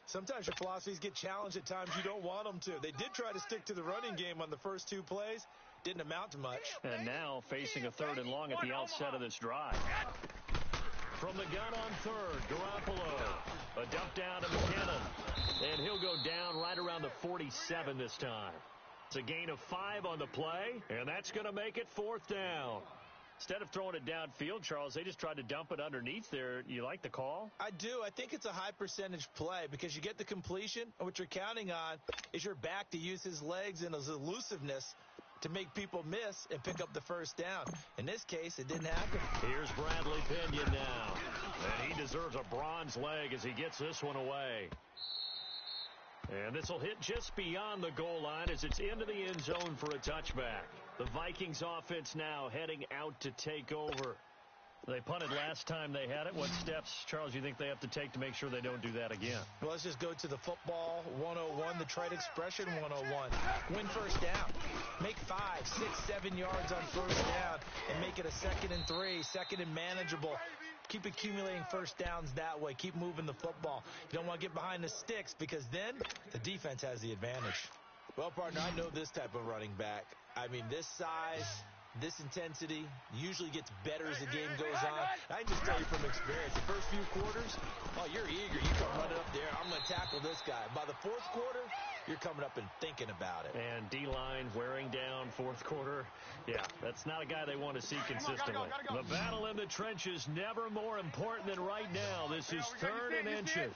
Sometimes your philosophies get challenged at times you don't want them to. They did try to stick to the running game on the first 2 plays. Didn't amount to much. And now facing a 3rd and long at the outset of this drive. From the gun on 3rd, Garoppolo. A dump down to McKinnon. And he'll go down right around the 47 this time. It's a gain of 5 on the play, and that's going to make it 4th down. Instead of throwing it downfield, Charles, they just tried to dump it underneath there. You like the call? I do. I think it's a high percentage play because you get the completion, and what you're counting on is your back to use his legs and his elusiveness to make people miss and pick up the first down. In this case, it didn't happen. Here's Bradley Pinion now. And he deserves a bronze leg as he gets this one away. And this will hit just beyond the goal line as it's into the end zone for a touchback. The Vikings offense now heading out to take over. They punted last time they had it. What steps, Charles, you think they have to take to make sure they don't do that again? Well, let's just go to the football 101, the trite expression 101. Win first down. Make 5, 6, 7 yards on first down and make it a 2nd and 3, 2nd and manageable. Keep accumulating first downs that way. Keep moving the football. You don't want to get behind the sticks because then the defense has the advantage. Well, partner, I know this type of running back. I mean, this size, this intensity usually gets better as the game goes on. I can just tell you from experience, the first few quarters, oh, you're eager. You come running up there. I'm going to tackle this guy. By the 4th quarter, you're coming up and thinking about it. And D-line wearing down 4th quarter. Yeah, that's not a guy they want to see consistently. The battle in the trenches never more important than right now. This is 3rd and inches.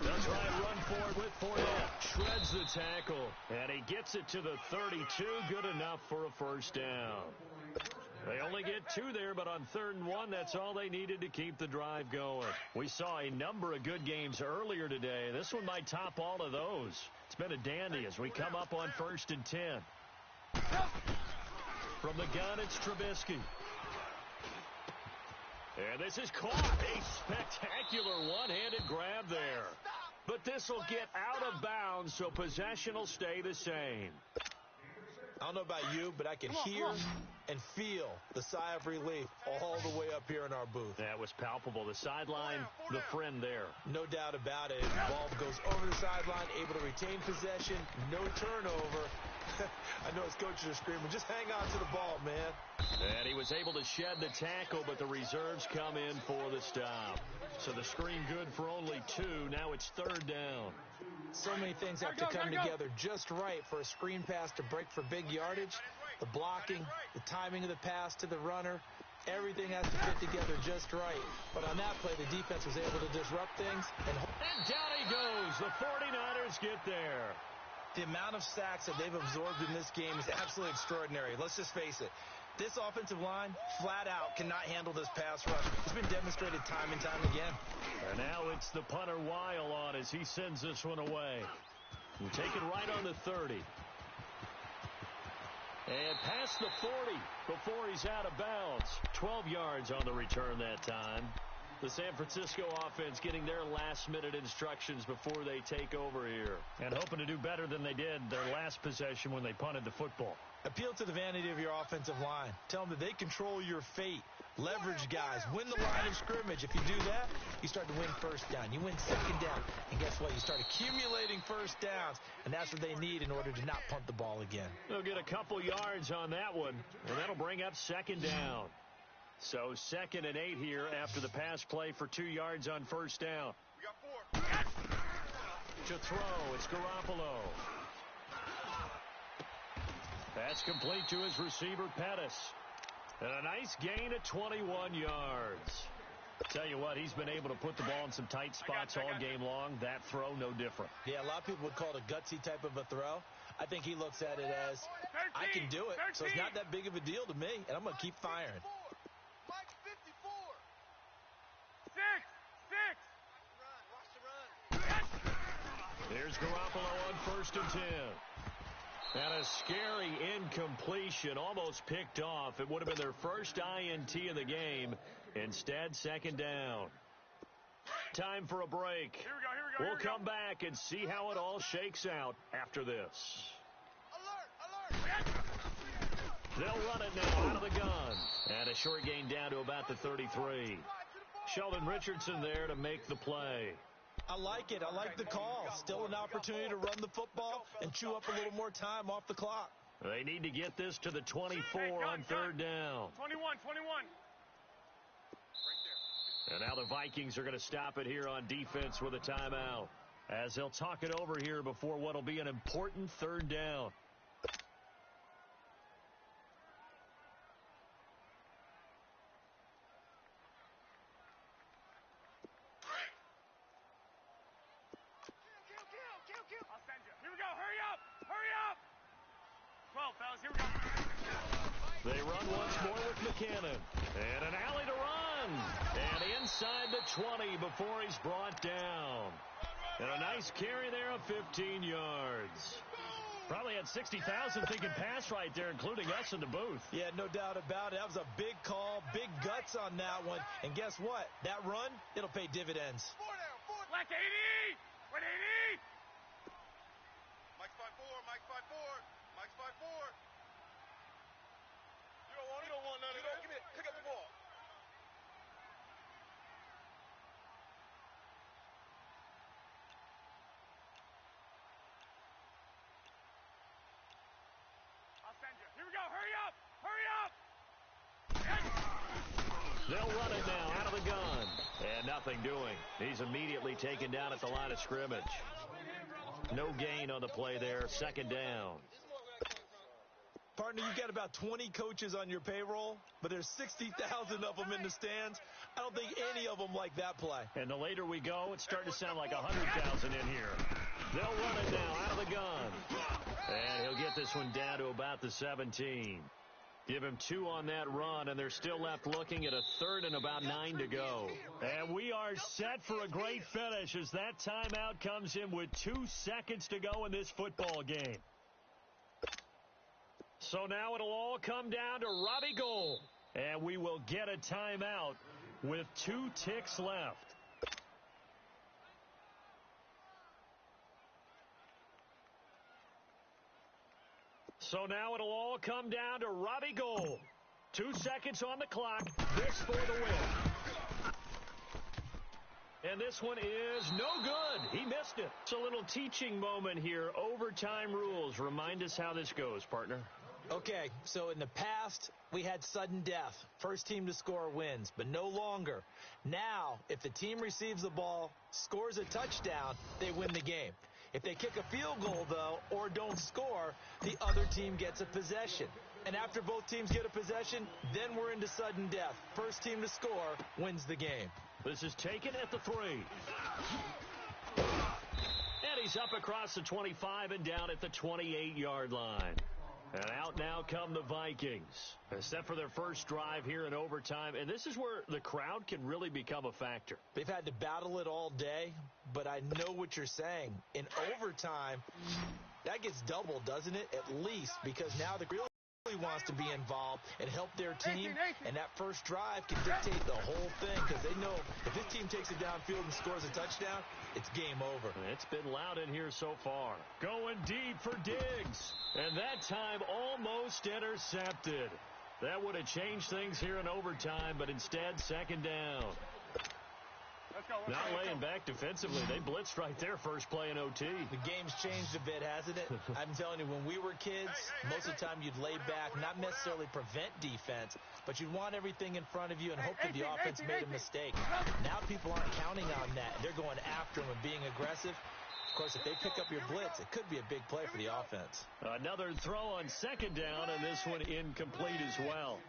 They'll try and run forward with Fournette. Shreds the tackle. And he gets it to the 32. Good enough for a first down. They only get 2 there, but on 3rd and 1, that's all they needed to keep the drive going. We saw a number of good games earlier today. This one might top all of those. It's been a dandy as we come up on 1st and 10. From the gun, it's Trubisky. And this is caught. A spectacular one-handed grab there. But this will get out of bounds, so possession will stay the same. I don't know about you, but I can hear and feel the sigh of relief all the way up here in our booth. That was palpable. The sideline, the friend there. No doubt about it. The ball goes over the sideline, able to retain possession, no turnover. I know his coaches are screaming, just hang on to the ball, man. And he was able to shed the tackle, but the reserves come in for the stop. So the screen good for only 2. Now it's 3rd down. So many things have to come together just right for a screen pass to break for big yardage. The blocking, the timing of the pass to the runner, everything has to fit together just right. But on that play, the defense was able to disrupt things. And down he goes. The 49ers get there. The amount of sacks that they've absorbed in this game is absolutely extraordinary. Let's just face it. This offensive line, flat out, cannot handle this pass rush. It's been demonstrated time and time again. And now it's the punter Weil on as he sends this one away. We'll take it right on the 30. And past the 40 before he's out of bounds. 12 yards on the return that time. The San Francisco offense getting their last-minute instructions before they take over here. And hoping to do better than they did their last possession when they punted the football. Appeal to the vanity of your offensive line. Tell them that they control your fate. Leverage guys. Win the line of scrimmage. If you do that, you start to win first down. You win second down. And guess what? You start accumulating first downs. And that's what they need in order to not punt the ball again. They'll get a couple yards on that one. And that'll bring up 2nd down. So 2nd and 8 here after the pass play for 2 yards on 1st down. We got 4. To throw, it's Garoppolo. That's complete to his receiver, Pettis. And a nice gain of 21 yards. Tell you what, he's been able to put the ball in some tight spots all game long. That throw, no different. Yeah, a lot of people would call it a gutsy type of a throw. I think he looks at it as, I can do it, so it's not that big of a deal to me, and I'm going to keep firing. Mike 54. 6. Here's Garoppolo on 1st and 10. And a scary incompletion, almost picked off. It would have been their first INT of the game. Instead, 2nd down. Time for a break. Here we go. We'll come back and see how it all shakes out after this. Alert. They'll run it now out of the gun. And a short gain down to about the 33. Sheldon Richardson there to make the play. I like it. I like the call. Still an opportunity to run the football and chew up a little more time off the clock. They need to get this to the 24 on 3rd down. 21. And now the Vikings are going to stop it here on defense with a timeout, as they'll talk it over here before what will be an important 3rd down. I'll send you. Here we go. Hurry up. 12, fellas. Here we go. They run once more with McKinnon. And an alley to run. And inside the 20 before he's brought down. And a nice carry there of 15 yards. Probably had 60,000 thinking pass right there, including us in the booth. Yeah, no doubt about it. That was a big call, big guts on that one. And guess what? That run, it'll pay dividends. 4 down. Black 80. 180. Mike's 5-4. You don't want none of that. Give me it. Pick up the ball. I'll send you. Here we go. Hurry up. They'll run it now out of the gun. And nothing doing. He's immediately taken down at the line of scrimmage. No gain on the play there. 2nd down. Partner, you've got about 20 coaches on your payroll, but there's 60,000 of them in the stands. I don't think any of them like that play. And the later we go, it's starting to sound like 100,000 in here. They'll run it now out of the gun. And he'll get this one down to about the 17. Give him 2 on that run, and they're still left looking at a third and about 9 to go. And we are set for a great finish as that timeout comes in with 2 seconds to go in this football game. So now it'll all come down to Robbie Gould, and we will get a timeout with 2 ticks left. So now it'll all come down to Robbie Gould. 2 seconds on the clock. This for the win. And this one is no good. He missed it. It's a little teaching moment here. Overtime rules. Remind us how this goes, partner. Okay, so in the past, we had sudden death. First team to score wins, but no longer. Now, if the team receives the ball, scores a touchdown, they win the game. If they kick a field goal, though, or don't score, the other team gets a possession. And after both teams get a possession, then we're into sudden death. First team to score wins the game. This is taken at the 3. And he's up across the 25 and down at the 28-yard line. And out now come the Vikings, set for their first drive here in overtime. And this is where the crowd can really become a factor. They've had to battle it all day, but I know what you're saying. In overtime, that gets doubled, doesn't it? At least, because now the really wants to be involved and help their team, and that first drive can dictate the whole thing because they know if this team takes it downfield and scores a touchdown, it's game over. It's been loud in here so far. Going deep for Diggs, and that time almost intercepted. That would have changed things here in overtime, but instead, second down. Not laying back defensively. They blitzed right there first play in OT. The game's changed a bit, hasn't it? I'm telling you, when we were kids, most of the time you'd lay back, not necessarily prevent defense, but you'd want everything in front of you and hope that the offense made a mistake. Now people aren't counting on that. They're going after them and being aggressive. Of course, if they pick up your blitz, it could be a big play for the offense. Another throw on second down, and this one incomplete as well.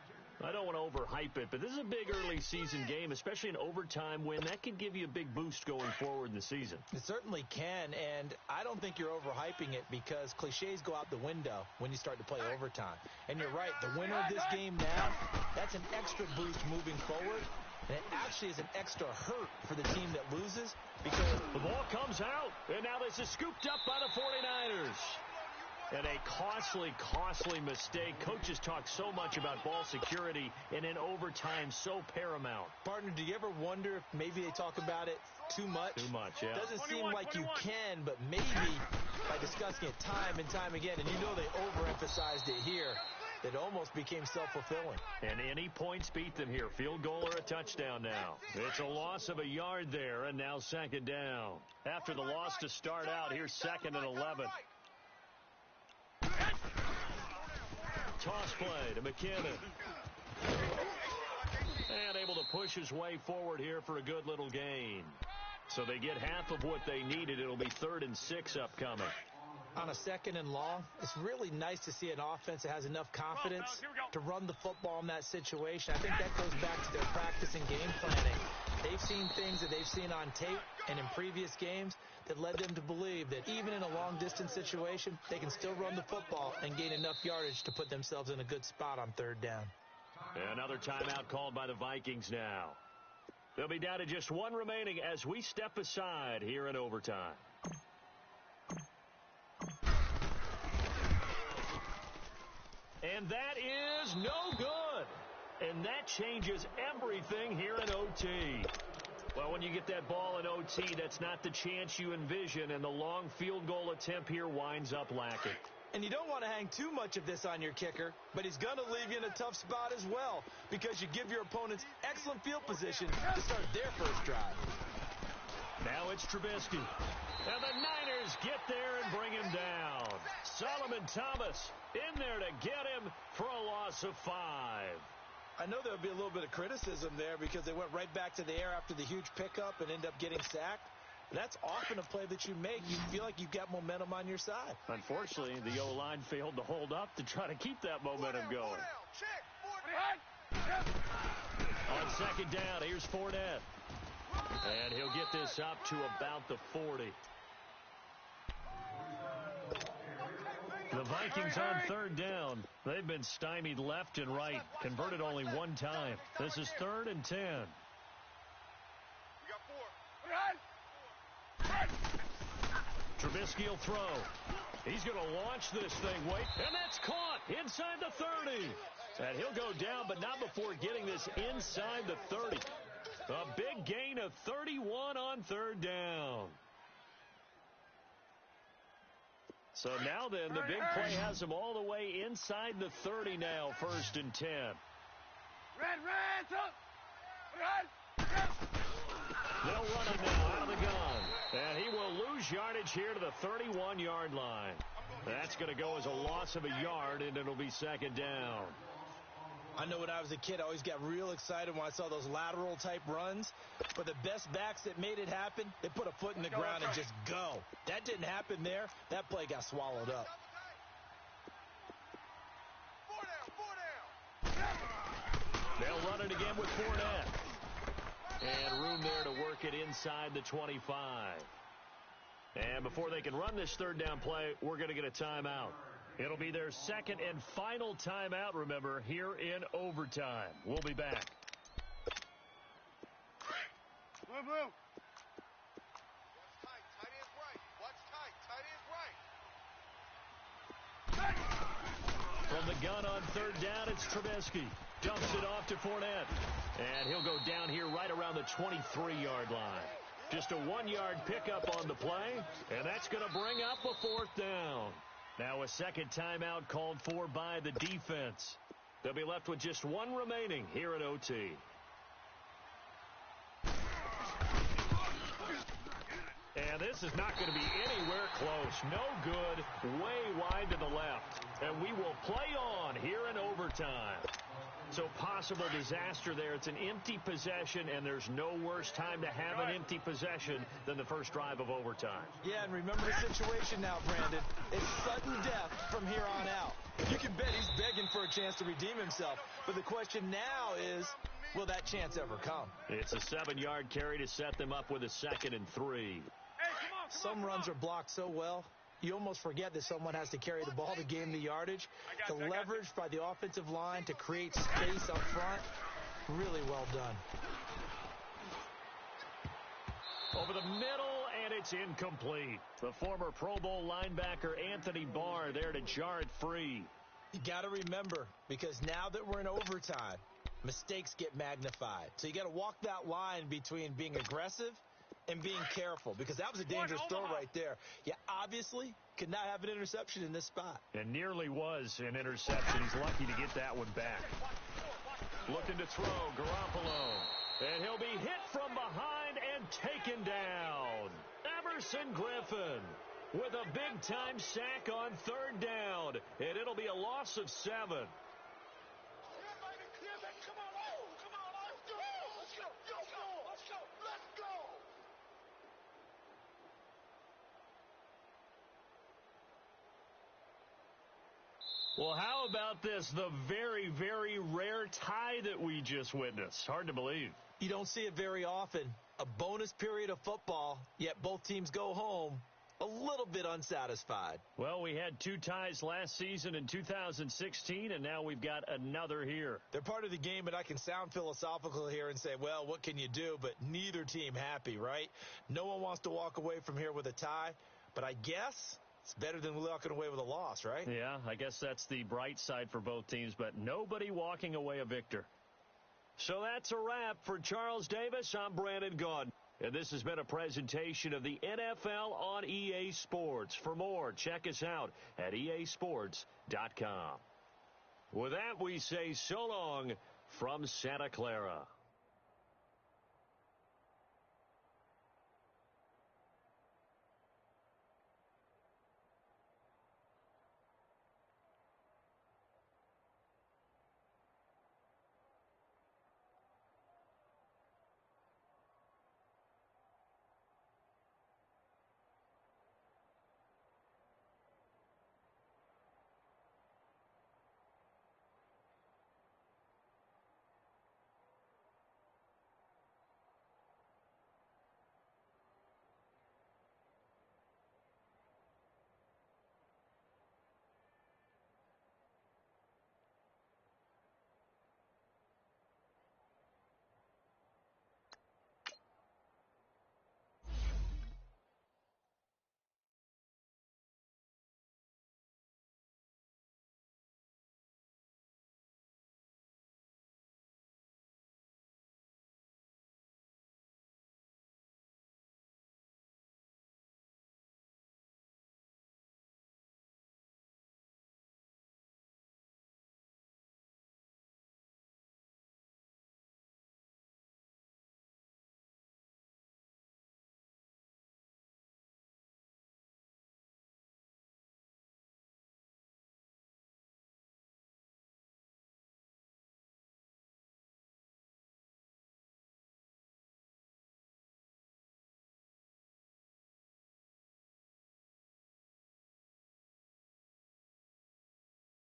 I don't want to overhype it, but this is a big early season game, especially an overtime win. That can give you a big boost going forward in the season. It certainly can, and I don't think you're overhyping it because cliches go out the window when you start to play overtime. And you're right, the winner of this game now, that's an extra boost moving forward, and it actually is an extra hurt for the team that loses because the ball comes out, and now this is scooped up by the 49ers. And a costly mistake. Coaches talk so much about ball security, and in overtime, so paramount. Partner, do you ever wonder if maybe they talk about it too much? Too much, yeah. Doesn't seem like you can, but maybe by discussing it time and time again, and you know they overemphasized it here, that almost became self-fulfilling. And any points beat them here. Field goal or a touchdown now. It's a loss of a yard there, and now second down. After the loss to start out, here's second and 11. Toss play to McKinnon. And able to push his way forward here for a good little gain. So they get half of what they needed. It'll be 3rd and 6 upcoming. On a second and long, it's really nice to see an offense that has enough confidence to run the football in that situation. I think that goes back to their practice and game planning. They've seen things that they've seen on tape and in previous games that led them to believe that even in a long-distance situation, they can still run the football and gain enough yardage to put themselves in a good spot on 3rd down. Another timeout called by the Vikings now. They'll be down to just 1 remaining as we step aside here in overtime. And that is no good. And that changes everything here in OT. Well, when you get that ball in OT, that's not the chance you envision, and the long field goal attempt here winds up lacking. And you don't want to hang too much of this on your kicker, but he's going to leave you in a tough spot as well because you give your opponents excellent field position to start their first drive. Now it's Trubisky. And the Niners get there and bring him down. Solomon Thomas in there to get him for a loss of 5. I know there would be a little bit of criticism there because they went right back to the air after the huge pickup and end up getting sacked. But that's often a play that you make. You feel like you've got momentum on your side. Unfortunately, the O-line failed to hold up to try to keep that momentum going. On second down, here's Fournette. And he'll get this up to about the 40. The Vikings on third down. They've been stymied left and right. Converted only one time. This is 3rd and 10. We got 4. Trubisky will throw. He's going to launch this thing. Wait, and that's caught inside the 30. And he'll go down, but not before getting this inside the 30. A big gain of 31 on 3rd down. So now then, the big play has him all the way inside the 30 now, 1st and 10. They'll run it now out of the gun. And he will lose yardage here to the 31-yard line. That's going to go as a loss of a yard, and it'll be 2nd down. I know when I was a kid, I always got real excited when I saw those lateral-type runs. But the best backs that made it happen, they put a foot in the ground and just go. That didn't happen there. That play got swallowed up. 4 down. They'll run it again with Fournette. And room there to work it inside the 25. And before they can run this 3rd down play, we're going to get a timeout. It'll be their 2nd and final timeout, remember, here in overtime. We'll be back. Blue. Watch tight. Tight end's right. Watch tight. Tight end's right. From the gun on 3rd down, it's Trubisky. Dumps it off to Fournette. And he'll go down here right around the 23-yard line. Just a 1-yard pickup on the play, and that's going to bring up a 4th down. Now a 2nd timeout called for by the defense. They'll be left with just one remaining here at OT. And this is not going to be anywhere close. No good. Way wide to the left. And we will play on here in overtime. So possible disaster there. It's an empty possession, and there's no worse time to have an empty possession than the first drive of overtime. Yeah, and remember the situation now, Brandon. It's sudden death from here on out. You can bet he's begging for a chance to redeem himself. But the question now is, will that chance ever come? It's a 7-yard carry to set them up with a 2nd and 3. Some runs are blocked so well, you almost forget that someone has to carry the ball to gain the yardage. The leverage by the offensive line to create space up front, really well done. Over the middle, and it's incomplete. The former Pro Bowl linebacker Anthony Barr there to jar it free. You got to remember, because now that we're in overtime, mistakes get magnified. So you got to walk that line between being aggressive and being careful, because that was a dangerous throw right there. You obviously could not have an interception in this spot. And nearly was an interception. He's lucky to get that one back. Looking to throw, Garoppolo. And he'll be hit from behind and taken down. Everson Griffin with a big-time sack on 3rd down. And it'll be a loss of 7. Well, how about this? The very, very rare tie that we just witnessed. Hard to believe. You don't see it very often. A bonus period of football, yet both teams go home a little bit unsatisfied. Well, we had 2 ties last season in 2016, and now we've got another here. They're part of the game, and I can sound philosophical here and say, well, what can you do? But neither team happy, right? No one wants to walk away from here with a tie, but I guess it's better than walking away with a loss, right? Yeah, I guess that's the bright side for both teams, but nobody walking away a victor. So that's a wrap for Charles Davis. I'm Brandon Gaudin, and this has been a presentation of the NFL on EA Sports. For more, check us out at easports.com. With that, we say so long from Santa Clara.